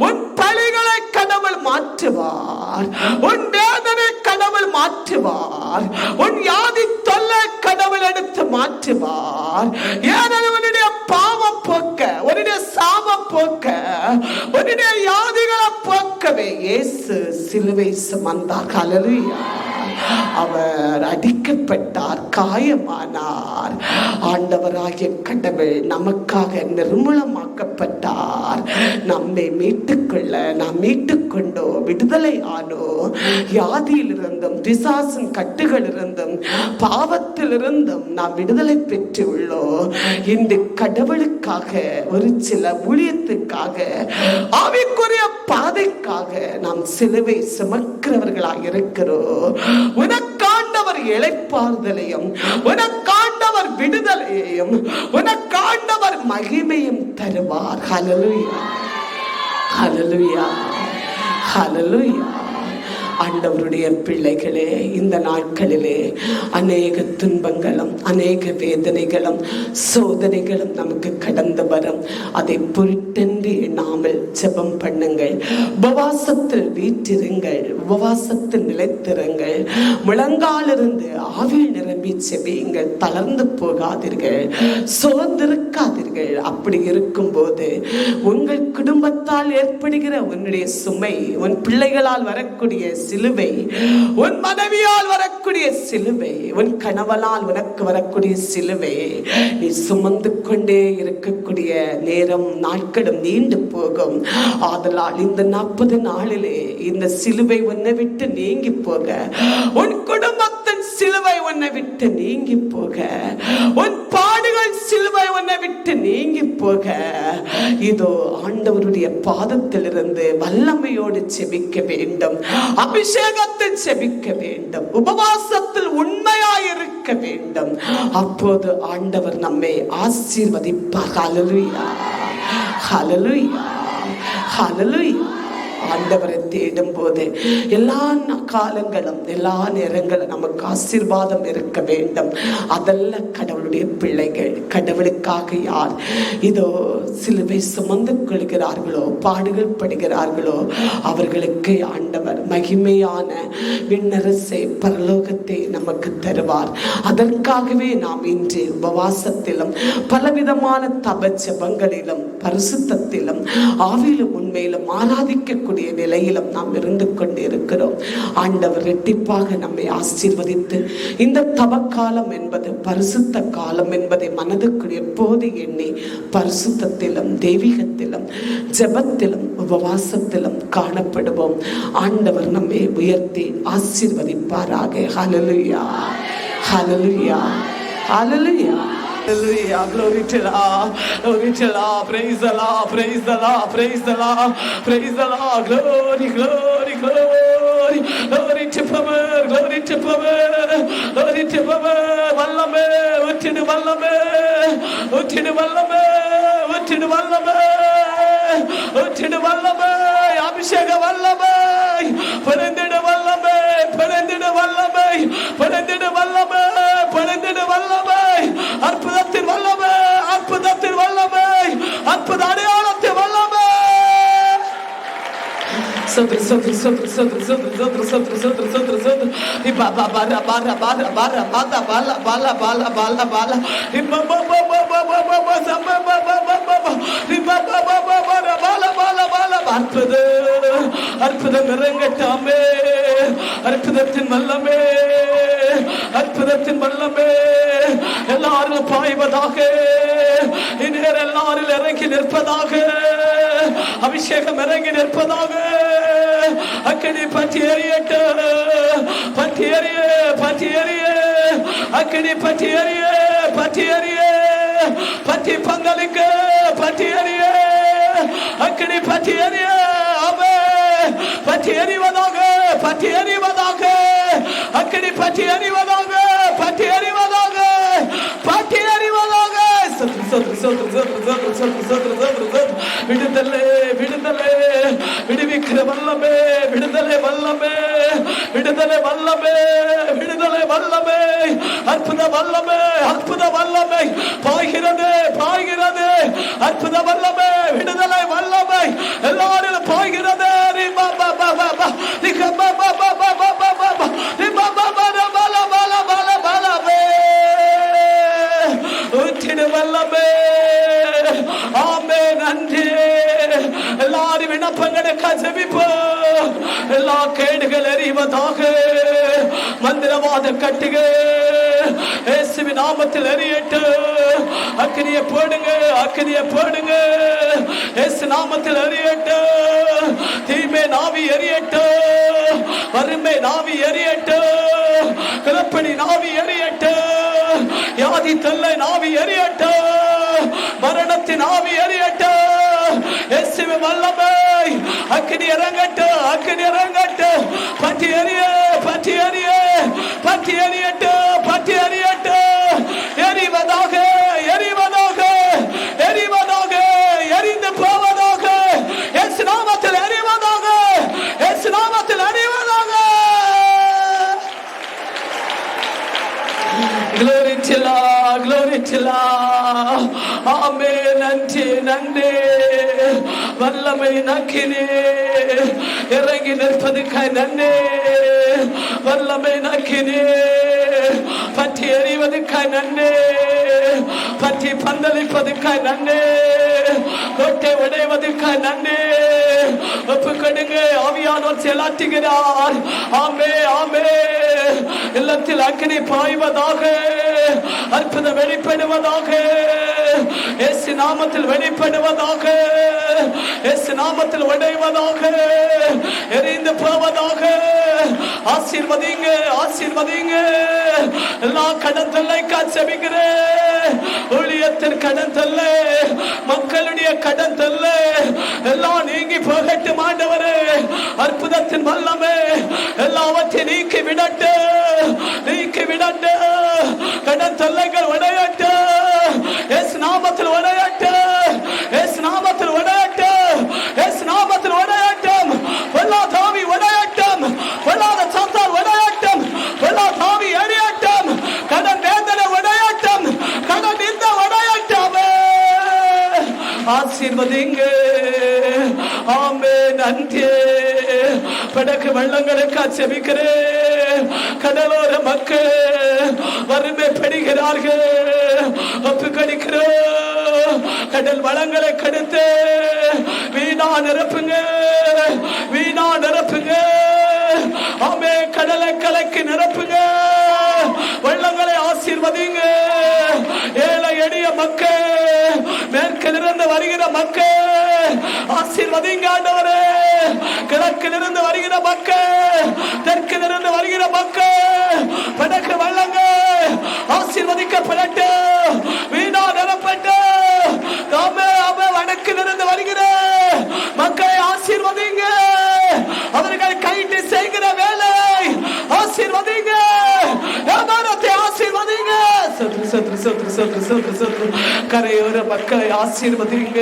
Speaker 1: உன் பழிகளை கடவுள் மாற்றுவார். உன் வேதனை கடவுள் மாற்றுவார். உன் வியாதி தொல்லை கடவுள் எடுத்து மாற்றுவார். ஏனெனில் உன்னுடைய பாவம் போக்க, உன்னுடைய சாபம் போக்க, உன்னுடைய வியாதிகளை போக்கவே இயேசு சிலுவை சுமந்தார். ஹல்லேலூயா. அவர் அடிக்கப்பட்டார், காயமானார். ஆண்டவராகிய கடவுள் நமக்காக நிர்மூலமாக்கப்பட்டார். நம்மை மீட்டுக்கொள்ள நாம் மீட்டுக்கொண்டோ, விடுதலை ஆனோ, வியாதியில் இருந்தும் பிசாசின் கட்டுகள் இருந்தும் பாவத்தில் இருந்தும் நாம் விடுதலை பெற்று உள்ளோம். இந்த கடவுளுக்காக, ஒரு சில ஊழியத்துக்காக, ஆவிக்குரிய பாதைக்காக நாம் சிலுவை சுமக்கிறவர்களாக இருக்கிறோம். உனக்காண்டவர் இளைப்பாறுதலையும், உனக்காண்டவர் விடுதலையையும், உனக்காண்டவர் மகிமையும் தருவார். ஹல்லேலூயா, ஹல்லேலூயா, ஹல்லேலூயா. ஆண்டவருடைய பிள்ளைகளே, இந்த நாட்களிலே அநேக துன்பங்களும் அநேக வேதனைகளும் சோதனைகளும் நமக்கு கடந்து வரும். அதை பொருட்டென்று எண்ணாமல் ஜெபம் பண்ணுங்கள். உபவாசத்தில் வீற்றிருங்கள், உபவாசத்தில் நிலைத்திருங்கள். முழங்காலிருந்து ஆவியில் நிரம்பி செபியுங்கள். தளர்ந்து போகாதீர்கள், சோர்ந்திருக்காதீர்கள். அப்படி இருக்கும்போது உங்கள் குடும்பத்தால் ஏற்படுகிற உன்னுடைய சுமை, உன் பிள்ளைகளால் வரக்கூடிய சிலுவை, உன் மனைவியால் வரக்கூடிய சிலுவை, உன் கணவனால் உனக்கு வரக்கூடிய சிலுவை, நீ சுமந்து கொண்டே இருக்கக்கூடிய நேரம் நாட்களும் நீண்டு போகும். ஆதலால் இந்த 40 நாளிலே இந்த சிலுவை உன்னை விட்டு நீங்கி போக, உன் குடும்பத்தின் சிலுவை உன்னை விட்டு நீங்கி போக, உன் பாடுகள் சிலுவை உன்னை விட்டு நீங்கி போக, இதோ ஆண்டவருடைய பாதத்திலிருந்து வல்லமையோடு செபிக்க வேண்டும். அபிஷேகத்தில் செபிக்க வேண்டும். உபவாசத்தில் உண்மையாயிருக்க வேண்டும். அப்போது ஆண்டவர் நம்மை ஆசீர்வதிப்பார். ஹல்லேலூயா, ஹல்லேலூயா, ஹல்லேலூயா. ஆண்டவரை தேடும் போது எல்லா காலங்களும் எல்லா நேரங்களும் நமக்கு ஆசீர்வாதம் இருக்க வேண்டும். அதல்ல கடவுளுடைய பிள்ளைகள். கடவுளுக்காக யார் இதோ சிலுவை சுமந்து கொள்கிறார்களோ, பாடுகள் படுகிறார்களோ, அவர்களுக்கு ஆண்டவர் மகிமையான விண்ணரசை, பரலோகத்தை நமக்கு தருவார். அதற்காகவே நாம் இன்று உபவாசத்திலும் பலவிதமான தப ஜெபங்களிலும் பரிசுத்தத்திலும் ஆவியிலும் உண்மையிலும் ஆராதிக்க நிலையிலும் நாம் இருந்து கொண்டு இருக்கிறோம். ஆண்டவர் இரட்டிப்பாக நம்மை ஆசீர்வதித்து இந்த தவக்காலம் என்பது பரிசுத்த காலம் என்பதை மனதுக்குள் எப்போது எண்ணி பரிசுத்தத்திலும் தெய்வீகத்திலும் ஜெபத்திலும் உபவாசத்திலும் காணப்படுவோம். ஆண்டவர் நம்மை உயர்த்தி ஆசீர்வதிப்பாராக. ஹல்லேலூயா, ஹல்லேலூயா, ஹல்லேலூயா. Hallelujah. Glory to God. Glory to God. Praise the Lord. Praise the Lord. Praise the Lord. Praise the Lord. Glory, glory, glory. Glory to power. Glory to power. Glory to power. வல்லமே உத்திடு வல்லமே உத்திடு வல்லமே உத்திடு வல்லமே உத்திடு வல்லமே அபிஷேக வல்லமே பரந்திடு வல்லமே பரந்திடு வல்லமே பரந்திடு வல்லமே பரந்திடு வல்லமே அற்புதத்தின் வல்லமே அற்புதத்தின் வல்லமே அற்புத அடையாளத்தின் வல்லமே சதுர சதுர சதுர சதுர சதுர சதுர சதுர சதுர சதுர சதுர இபா பா பாரா பாரா பாரா பாரா பாதா பாலா பாலா பாலா பாலா பாலா இபா பா பா பா பா பா பா பா சம்பா பா பா பா பா பா இபா பா பா பா பாரா பாலா பாலா பாலா அற்புதம் அற்புதம் இறங்கட்டாமே அற்புதத்தின் வல்லமே அற்புதத்தின் வல்லமே எல்லாரும் பாய்வதாக இந்நேரம் எல்லாரும் இறங்கி நிற்பதாக அபிஷேகம் இறங்கி நிற்பதாக அக்கடி பற்றி எறியட்ட பற்றி எறிய பற்றி எறிய அக்கடி பற்றி எறிய பற்றி எறிய பற்றி பங்களிக்க பற்றி எறிய அக்கடி பற்றி எறிய அவே பற்றி எறிவதாக பற்றி எறிவதாக அக்கடி பற்றி எறிவதாக பற்றி எறிவதாக பற்றி எறிவதாக சத்ரு சத்ரு சத்ரு சத்ரு சத்ரு சத்ரு சத்ரு சத்ரு சத்ரு விடுதலை விடுதலை விடுவிக்கிற வல்லமே விடுதலை வல்லமே விடுதலை வல்லமே விடுதலை வல்லமே அற்புத வல்லமே அற்புத வல்லமே பாய்கிறது பாய்கிறது அற்புத வல்லமே விடுதலை வல்லமே எல்லாரும் பாய்கிறது வல்லமே ஆமே நன்றி எல்லாரும் விண்ணப்பங்களுக்கு ஜெபிப்போம் எல்லா கேடுகள் எறிவதாக மந்திரவாத கட்டுக இயேசுவின் நாமத்தில் எறியட்டு அக்கினியை போடுங்க அக்கினியை போடுங்க இயேசு நாமத்தில் எறியட்டு தீமை நாவி எறியட்டு வறுமை நாவி எறியட்டு கிளப்பணி நாவி எறியட்டு யாதி தொல்லை நாவி எறியட்டு மரணத்தின் ஆவி எறியட்டு இயேசுவின் வல்லமை அக்கினி இறங்கட்டு அக்கினி இறங்கட்டு பற்றி எறிய பற்றி எறிய பற்றி எறியட்டு பற்றி எறியட்டு எறிவதாக எறிவதாக எறிவதாக எரிந்து போவதாக இயேசு நாமத்தில் எறிவதாக இயேசு நாமத்தில் எறிவதாக Glory to Allah, glory to Allah. Amen. நன்றி நன்றி வல்லமை நக்கினே இறங்கி நிற்பதுக்காய் நன்றி வல்லமை நக்கினே பற்றி எறிவதுக்காய் நன்றி பற்றி பந்தளிப்பதுக்காய் நன்றி கோட்டை உடைவதுக்காய் நன்றி ஒப்பு கொடுங்க ஆவியானவர் செலாட்டுகிறார் ஆமே ஆமே இல்லத்தில் அக்கினி பாய்வதாக அற்புதம் வெளிப்படுவதாக இயேசு நாமத்தில் வெளிப்படுவதாக இயேசு நாமத்தில் உடைவதாக எரிந்து போவதாக ஆசீர்வதிங்க ஆசீர்வதிங்க எல்லா கடன் தொல்லை காட்சபிக்கிறேன் ஊழியத்தின் கடன் தொல்லை மக்களுடைய கடன் தொல்லை எல்லாம் நீங்கி போகட்டும் ஆண்டவரே அற்புதத்தின் வல்லமே எல்லாவற்றையும் நீக்கி விடட்டு நீக்கி விடட்டு கடன் தொல்லைகள் உடையட்டு இயேசு நாமத்தில் உடையட்டு இயேசு நாமத்தில் உடையட்டு இயேசு நாமத்தில் உடையட்டும் பொல்லாத ஆவி உடையட்டும் பொல்லாத சாத்தான் உடையட்டும் பொல்லாத ஆவி எரியட்டும் கடன் வேதனை உடையட்டும் கடன் இந்த உடையட்டும் ஆசீர்வதிங்க ஆமே நன்றி படகு வெள்ளங்களுக்கு செபிக்கிறேன் கடலோர மக்கள் வறுமை படுகிறார்கள் ஒப்பு கடிக்கிறோம் கடல் வளங்களை கடுத்து வீணா நிரப்புங்க வீணா நிரப்புங்க ஆமே கடலை கலக்கி நிரப்புங்க வெள்ளங்களை ஆசீர்வதிங்க ஏழை எளிய மக்கள் மேற்கிலிருந்து வருகிற மக்கள் ஆசீர்வதிங்க ஆண்டவரே கிழக்கிலிருந்து வருகிற மக்கள் தெற்கிலிருந்து வருகிற மக்கள் படகு வள்ளங்கள் ஆசீர்வதிக்கப்படட்டும். வீணா நிரப்பட்டு வடக்கிலிருந்து வருகிற மக்களை ஆசீர்வதிங்க. அவர்கள் கைட்டு செய்கிற வேலை ஆசீர்வதிங்க. வியாபாரத்தை ஆசீர்வதிங்க. கரையோர மக்களை ஆசீர்வதிங்க.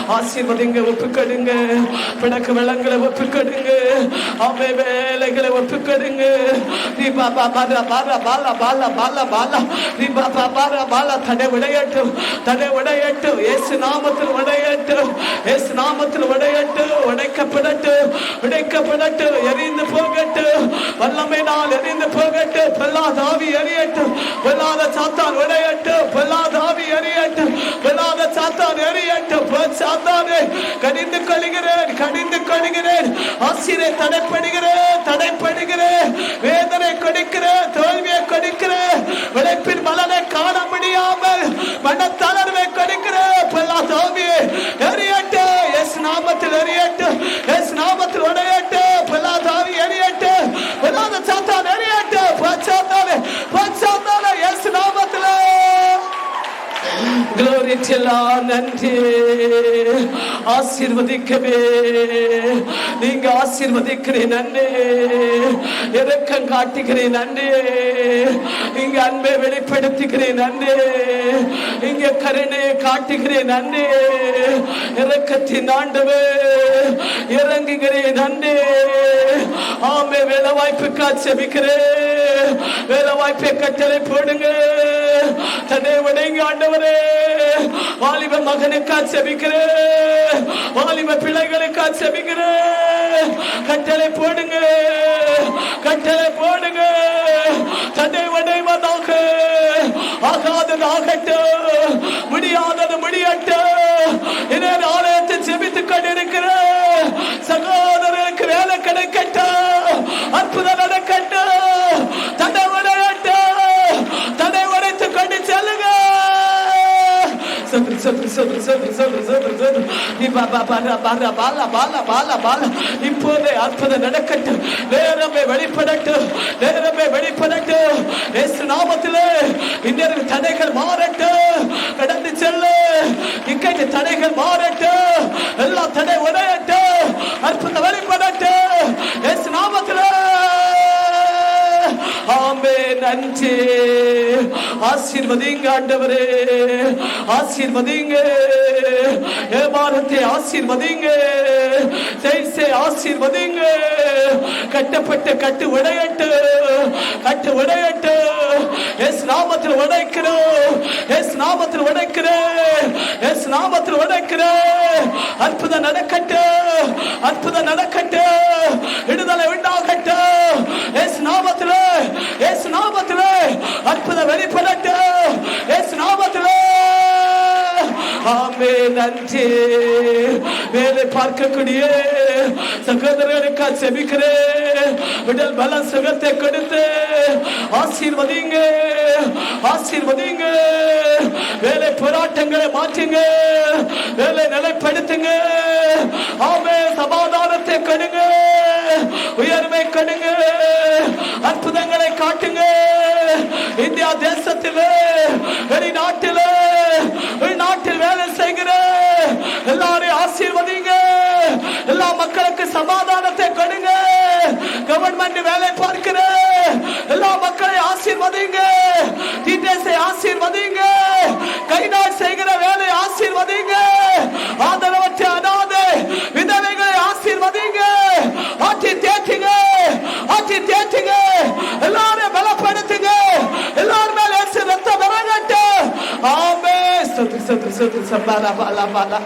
Speaker 1: ஆசீர்வதிங்க. ஒப்புக்கடுங்க. பிணக்கு வெள்ளங்களை ஒப்புக்கடுங்க. அவை வேலைகளை ஒப்புக்கடுங்க. தடை விடையட்டும். தடை விடையட்டும். இயேசு நாமத்தில் விடையட்டும். இயேசு நாமத்தில் விடையட்டும். உடைக்கப்படட்டும். உடைக்கப்படட்டும். எரிந்து போகட்டும். வல்லமை நாள் எரிந்து போகட்டும். பொல்லாத ஆவி எரியட்டும். பொல்லாத சாத்தான் விடையட்டும். பொல்லாத ஆவி எரியட்டும். பொல்லாத சாத்தான் எரியட்டும். சாத்தானே கடிந்து கொள்கிறேன். கடிந்து கொள்கிறேன். ஆசிரியை தடைப்படுகிறேன். தடைப்படுகிறேன். வேதனை கொடுக்கிறேன். தோல்வியை கொடுக்கிறேன். உழைப்பின் பலனை காண முடியாமல் மனத்தளர்வை கொடுக்கிறேன். பொல்லாத ஆவியை எரியட்டும். இயேசு நாமத்தில் எரியட்டும். இயேசு நாமத்தில் உடையட்டும். பொல்லாத ஆவி எரியட்டும். பொல்லாத சாத்தான் எரியட்டும். இயேசு நாமத்தில் glory to Lord. நன்றி. ஆசீர்வதிக்கவே நீங்க ஆசீர்வதிக்கிறேன். நன்றி. இரக்கம் காட்டுகிறேன். நன்றி. இங்க அன்பை வெளிப்படுத்துகிறேன். நன்றி. இங்க கருணையை காட்டுகிறேன். நன்றி. இரக்கத்தின் ஆண்டவே இறங்குகிறேன். நன்றி. ஆமே. வேலை வாய்ப்புக்கா செபிக்கிறேன். வேலை வாய்ப்பை கட்டளை போடுங்க. தன்னை விடைங்க ஆண்டவரே. வாலிப மகனுக்கா செபிக்கிறேன். வாலிப பிள்ளைகளுக்கா செபிக்கிறேன். கட்டளை போடுங்க. கட்டளை போடுங்க. தன்னை விடைவதாக. ஆகாதது ஆகட்டும். முடியாதது முடியட்டும். இதன் ஆலயத்தை செபித்துக் கொண்டிருக்கிற சகோதரருக்கு வேலை கிடைக்கட்டும். அற்புதம் நடக்கட்டும். தன்னை விடையட்டும். தன்னை உடைத்துக் கொண்டு செல்லுங்க. இப்போதே அற்புதம் நடக்கட்டும். நேரமே வெளிப்படட்டும். நேரமே வெளிப்படட்டும். இயேசு நாமத்திலே இன்னொரு தடைகள் மாறட்டும். கடந்து செல்லு. இக்கட்டு தடைகள் மாறட்டும். எல்லா தடை உடையட்டும். அற்புதம் வெளிப்படட்டும். இயேசு நாமத்திலே. ஆமே. நன்றி. ஆசீர்வதிங்க ஆண்டவரே. ஆசீர்வதிங்க. ஏமாரத்தை ஆசீர்வதிங்க. தேசை ஆசீர்வதிங்க. கட்டப்பட்ட கட்டு உடையட்டு. கட்டு உடையட்டு. எஸ் நாமத்தில் உடைக்கிறோம். எஸ் நாமத்தில் உடைக்கிறேன். எஸ் நாமத்தில் உடைக்கிறேன். அற்புதம் நடக்கட்டும். அற்புதம் நடக்கட்டும். விடுதலை உண்டாகட்டும். எஸ் நாமத்தில். எஸ் நாமத்தில் அற்புதம் வெளிப்படட்டும். எஸ் நாமத்தில். ஆமே. நன்றி. வேலை பார்க்கக்கூடிய சகோதரர்களுக்கா செபிக்கிறேன். உடல் பல சுகத்தை கொடுத்து ஆசீர்வதிங்க. ஆசீர்வதிங்க. வேலை போராட்டங்களை மாற்றுங்க. வேலை நிலைப்படுத்துங்க. ஆமே. சமாதானத்தை கொடுங்க. உயர்வை கொடுங்க. அற்புதங்களை காட்டுங்க. இந்தியா தேசத்திலே வெளிநாட்டிலே உள்நாட்டில் வேலை செய்கிற எல்லாரையும் ஆசீர்வதிங்க. எல்லா மக்களுக்கு சமாதானத்தை கொடுங்க. கவர்மெண்ட் வேலை பார்க்கிற எல்லா மக்களையும் ஆசீர்வதிங்க. டீச்சர்ஸை ஆசீர்வதிங்க. கைநாள் செய்கிற வேலை ஆசீர்வதிங்க. ஆதரவற்ற அனாதை விதவைகளை ஆசீர்வதிங்க. ஆட்சி தேற்றுங்க. ஆட்சி தேற்றுங்க. எல்லாரையும் பலப்படுத்துங்க. எல்லாரும் மேல ரத்தம் வரங்கட்டும். ஆமே. சத்து சத்து சப்பாலா Bala Bala.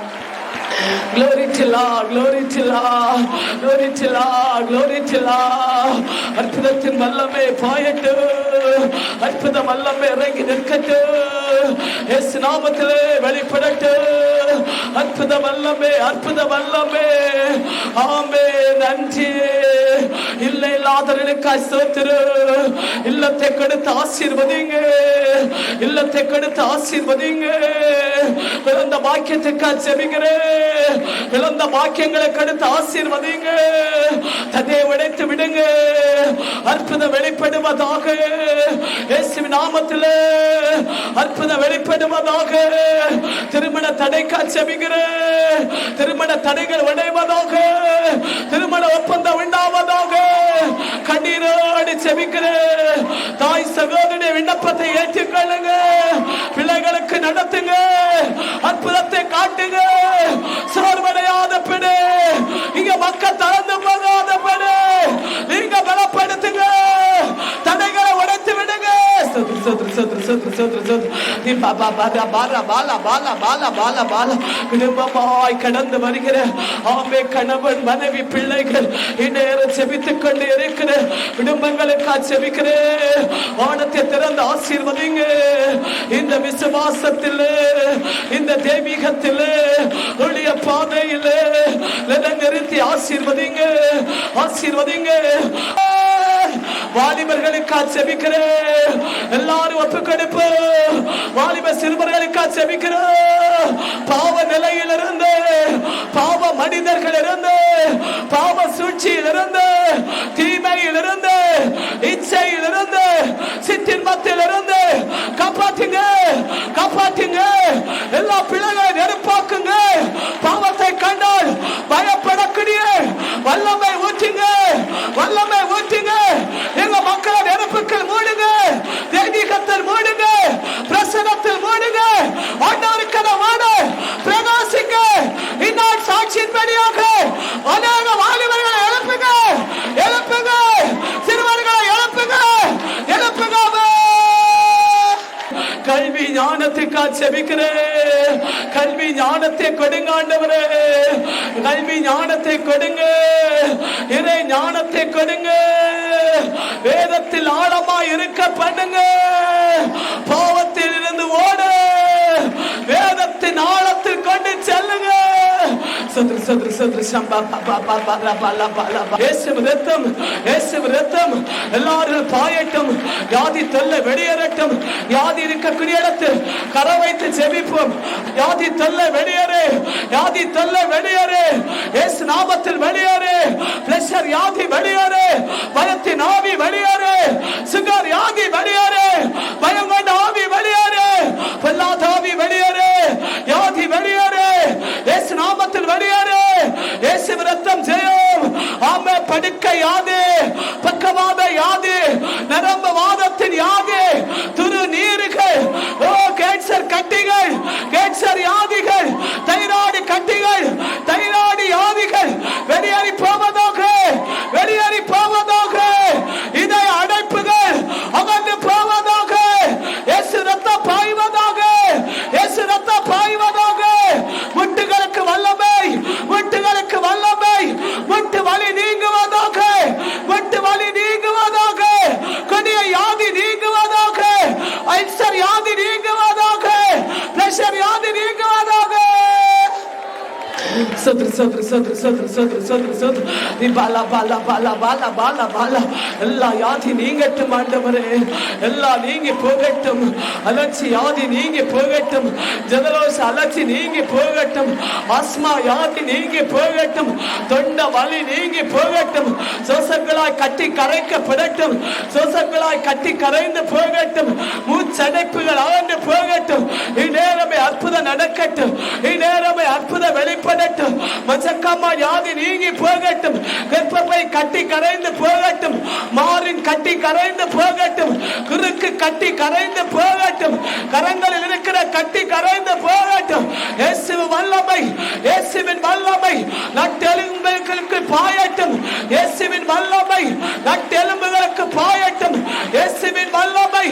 Speaker 1: Glory to Lord, glory to Lord, glory to Lord, glory to Lord. அற்புதத்தின் வல்லமை பாயட்டும். அற்புதம் வல்லமை இறங்கி நிற்கட்டும். இயேசு நாமத்திலே வெளிப்படட்டும். அற்புத வல்லமை. அற்புத வல்லமை. ஆமே. நன்றி. இல்லை இல்லாதவர்களுக்காய் ஸ்தோத்திரம். இல்லத்தை கொடுத்து ஆசீர்வதிங்க. இல்லத்தை கொடுத்து ஆசீர்வதிங்க. பிறந்த பாக்கியத்துக்காக ஜெபிக்கிறேன். இழந்த பாக்கியங்களை கடுத்து ஆசீர்வதிங்க. தன்னை உடைத்து விடுங்க. அற்புதம் வெளிப்படுவதாக. இயேசுவின் நாமத்தில் அற்புதம் வெளிப்படுவதாக. திருமண தடைக்காக ஜெபிக்கிறேன். திருமண தடைகள் உடைவதாக. திருமண ஒப்பந்தம் உண்டாவதாக. கண்ணீரோடு ஜெபிக்கிறேன். தாய் சகோதரி விண்ணப்பத்தை ஏற்றுக்கொள்ளுங்க. பிள்ளைகளுக்கு நடத்துங்க. அற்புதத்தை காட்டுங்க. சோர்வடையாத பெண்ணே, இங்க மக்கள் தளர்ந்து போகாத பெண்ணே, நீங்க பலப்படுத்துங்க. தடைகளை உடைத்து விடுங்க. கடந்து வருகிற ஆமே கணவன் மனைவி பிள்ளைகள் இந்நேரம் செபித்துக் கொண்டு இருக்கிற குடும்பங்களுக்கா செபிக்கிறேன். வானத்தை திறந்து ஆசீர்வதிங்க. இந்த விசுவாசத்தில், இந்த தெய்வீகத்தில், ஒளிய பாதையில் நிறுத்தி ஆசீர்வதிங்க. ஆசீர்வதிங்க. வாலிபர்களுக்கா செபிக்கிறேன். எல்லாரும் ஒப்பு கொடுப்பு. வாலிப சிறுவர்களுக்கா செபிக்கிறேன். பாவ நிலையிலிருந்து, பாவ மனிதர்களிலிருந்து, பாவ சூழ்ச்சியிலிருந்து, தீமையிலிருந்து, இச்சையிலிருந்து, சிற்றின்பத்திலிருந்து காப்பாற்றுங்க. காப்பாற்றுங்க. எல்லா பிள்ளைகளை நெருப்பாக்குங்க. பாவத்தை கண்டால் பயப்படக்கூடிய வல்லமை ஊற்றுங்க. வல்லமை ஊற்றுங்க. எங்க மக்களை நெருப்புக்கள் மூடுங்க. தெய்வீகத்தில் மூடுங்க. பிரசனத்தில் மூடுங்க. ஆண்டவருக்கான வாட பிரகாசிக்க. இந்நாள் சாட்சியின் படியாக அநேக வாலிபர்களை எழுப்புங்க. எழுப்புங்க. சிறுவர்களை எழுப்புங்க. எழுப்புங்க. கல்வி ஞானத்துக்காக செபிக்கிறேன். கல்வி ஞானத்தை கொடுங்க ஆண்டவரே. கல்வி ஞானத்தை கொடுங்க. இறை ஞானத்தை கொடுங்க. வேதத்தில் ஆழமா இருக்க பண்ணுங்க. பாவத்தில் இருந்து ஓட வேதத்தின் ஆழத்தில் கொண்டு செல்லுங்க. எல்லாரும் பாயட்டும். வியாதி தொல்லை வெளியேறட்டும். வியாதி இருக்கக்கூடிய இடத்தில் கரை வைத்து ஜெபிப்போம். வியாதி தொல்லை வெளியேறு. வியாதி தொல்லை வெளியேறு. இயேசு நாமத்தில் வெளியேறு. பிரஷர் வியாதி வெளியேறு. பயத்தின் ஆவி வெளியேறு. சுகர் வியாதி வெளியேறு. பயம் கொண்ட ஆவி வெளியேறு. பொல்லாத ஆவி வெளியேறு. வியாதி வெளியேறு. இயேசு நாமத்தில் வெளியேறு. இயேசு ரத்தம் ஜெயம். ஆமே. படுக்கை யாது, பக்கவாத யாது, நரம்பு வாதத்தின் யாது, துரு நீர்கள், ஓ கேன்சர் கட்டிகள், கேன்சர் வியாதிகள், தைராய்டு கட்டிகள், தைராய்டு வியாதிகள் வெளியேறி போவதாக. வெளியேறி போவதாக. இதய அடைப்புகள் அகன்று போவதாக. இயேசு ரத்தம் பாய்வதாக. இயேசு ரத்தம் பாய்வதாக. முட்டுகளுக்கு வல்லமை. முட்டுகளுக்கு வல்லமை. முட்டு வலி நீங்குவதாக. முட்டு வலி நீங்குவதாக. கொடிய வியாதி நீங்குவதாக. அல்சர் வியாதி நீங்குவதாக. பிரஷர் வியாதி நீங்குவதாக. சத்ரு சத்ரு சத்ரு சத்ரு சத்ரு சத்ரு சத்ரு நீ பாலா பாலா பாலா பாலா பாலா பாலா எல்லா யாதி நீங்கட்டும் ஆண்டவரே. எல்லா நீங்கி போகட்டும். அலட்சி யாதி நீங்கி போகட்டும். ஜலதோஷ அலட்சி நீங்கி போகட்டும். ஆஸ்மா யாதி நீங்கி போகட்டும். தொண்ட வலி நீங்கி போகட்டும். சோசங்களாய் கட்டி கரைக்கப்படட்டும். சோசங்களாய் கட்டி கரைந்து போகட்டும். மூச்சடைப்புகள் அகன்று போகட்டும். இந்நேரமே அற்புதம் நடக்கட்டும். இந்நேரமே அற்புதம் வெளிப்படட்டும். மச்சக்கம்மா யாதி நீங்கி போகட்டும். கர்ப்பப்பை கட்டி கரைந்து போகட்டும். மாரின் கட்டி கரைந்து போகட்டும். குறுக்கு கட்டி கரைந்து போகட்டும். கரங்களில் இருக்கிற கட்டி கரைந்து போகட்டும். இயேசுவின் வல்லமை. இயேசுவின் வல்லமை நட்டெலும்புகளுக்கு பாயட்டும். இயேசுவின் வல்லமை நட்டெலும்புகளுக்கு பாயட்டும். இயேசுவின் வல்லமை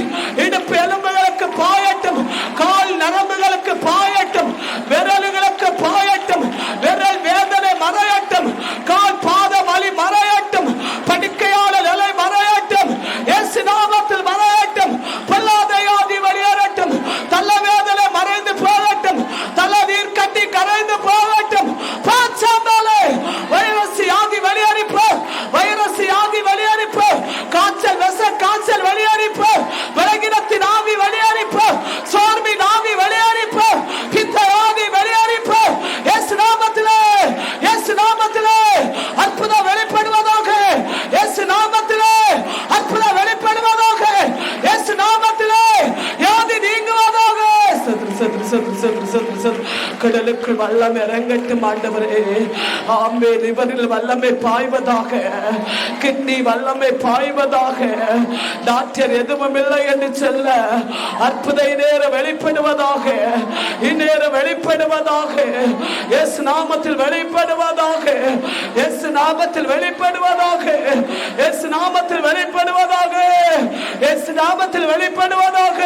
Speaker 1: இடுப்பு எலும்புகளுக்கு பாயட்டும். கால் நரம்புகளுக்கு பாயட்டும். விரல்களுக்கு பாயட்டும். விரல் வேதனை மறையட்டும். கால் பாத வலி மறையட்டும். படுக்கையாள நிலை மறையட்டும். இயேசு நாமத்தில் மறையட்டும். பொல்லாத வியாதி வெளியேறட்டும். தள்ள வேதனை மறைந்து போகட்டும். தள்ள நீர் கட்டி கரைந்து போகட்டும். பாச்சாந்தாலே வைரஸ் வியாதி வெளியேறி போ. வைரஸ் வியாதி கடலுக்குள் வல்லம் இறங்கட்டும் ஆண்டவரே. ஆமே, லிவரில் வல்லமை பாய்வதாக, கிட்னி வல்லமை பாய்வதாக, டாக்டர் எதுவும் இல்லை என்று சொல்ல அற்புத இந்நேரம் வெளிப்படுவதாக, இந்நேரம் வெளிப்படுவதாக, இயேசு நாமத்தில் வெளிப்படுவதாக, இயேசு நாமத்தில் வெளிப்படுவதாக, இயேசு நாமத்தில் வெளிப்படுவதாக, இயேசு நாமத்தில் வெளிப்படுவதாக.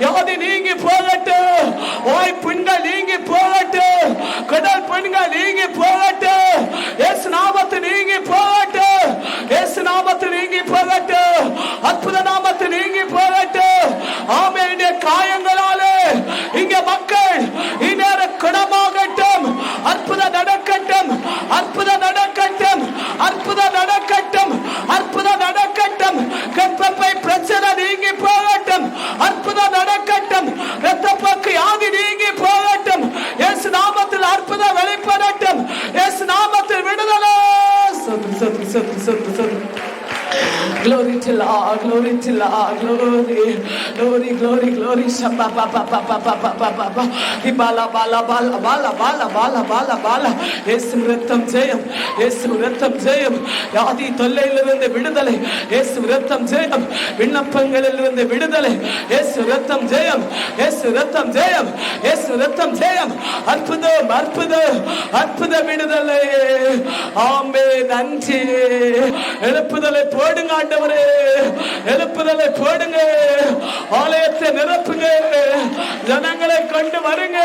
Speaker 1: யாதி நீங்கி போகட்டும், வாய் புண்கள் நீங்கி போகட்டும், கடல் புண்கள் நீங்கி போகட்டும், இயேசு நாமத்தில் நீங்கி போகட்டும், இயேசு நாமத்தில் நீங்கி போகட்டும், அற்புத நாமத்தில் நீங்கி போகட்டும். ஆமென். காயங்களாலே இங்க மக்கள் இந்நேரம் குணமாகட்டும். அற்புத நடக்கட்டும், அற்புத நடக்கட்டும், அற்புத நடக்கட்டும், அற்புத நடக்கட்டும். கர்ப்பப்பை பிரச்சனை நீங்கி போகட்டும், அற்புத நடக்கட்டும். இரத்தப்போக்கு யாதி நீங்கி போகட்டும், இயேசு நாமத்தில் அற்புதம் வெளிப்படட்டும், இயேசு நாமத்தில் விடுதலை. Glory to Lord, glory to Lord, glory, glory, glory, glory. Shabba ba ba ba ba ba ba ba ba ba. Ibala bala bala bala bala bala bala bala. Yesu ரத்தம் ஜெயம், இயேசு ரத்தம் ஜெயம். யாதி தொல்லையிலிருந்து விடுதலை, இயேசு ரத்தம் ஜெயம். விண்ணப்பங்களிலிருந்து விடுதலை, இயேசு ரத்தம் ஜெயம், இயேசு ரத்தம் ஜெயம், இயேசு ரத்தம் ஜெயம். அற்புதம், அற்புதம், அற்புத விடுதலை. ஆமென். நன்றி. எழுப்புதலை போடுங்க ஆண்டவரே, எழுப்புதலை போடுங்க. ஆலயத்தை நிரப்புங்க, ஜனங்களை கொண்டு வருங்க.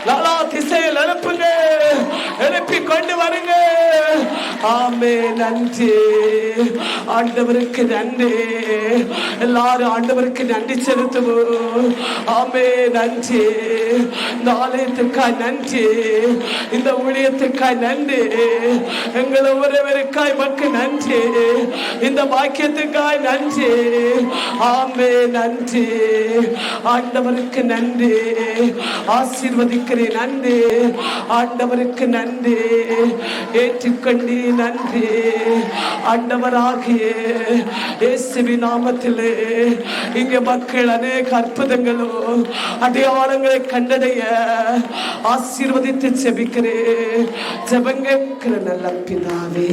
Speaker 1: லாலா திசையில் எழுப்புங்க, எழுப்பி கொண்டு வருங்க. ஆமே. நன்றி ஆண்டவருக்கு நன்றி. எல்லாரும் ஆண்டவருக்கு நன்றி செலுத்துவோம். ஆமே. நன்றி. இந்த ஆலயத்துக்காய் நன்றி, இந்த ஊழியத்துக்காய் நன்றி, எங்கள் ஒவ்வொருவருக்காய் மக்கள் நன்றி, இந்த பாக்கியத்துக்காய் நன்றி. ஆமே. நன்றி ஆண்டவருக்கு நன்றி. ஆசீர்வதிக்கிறேன் நன்றி ஆண்டவருக்கு நன்றி. ஏற்றுக்கொண்டே நன்றி ஆண்டவராகிய இயேசுவின் நாமத்திலே இங்க மக்கள் அநேக அற்புதங்களும் அடையாளங்களை கண்டடைய ஆசீர்வதித்து ஜெபிக்கிறேன். ஜெபங்க நல்ல பிதாவே.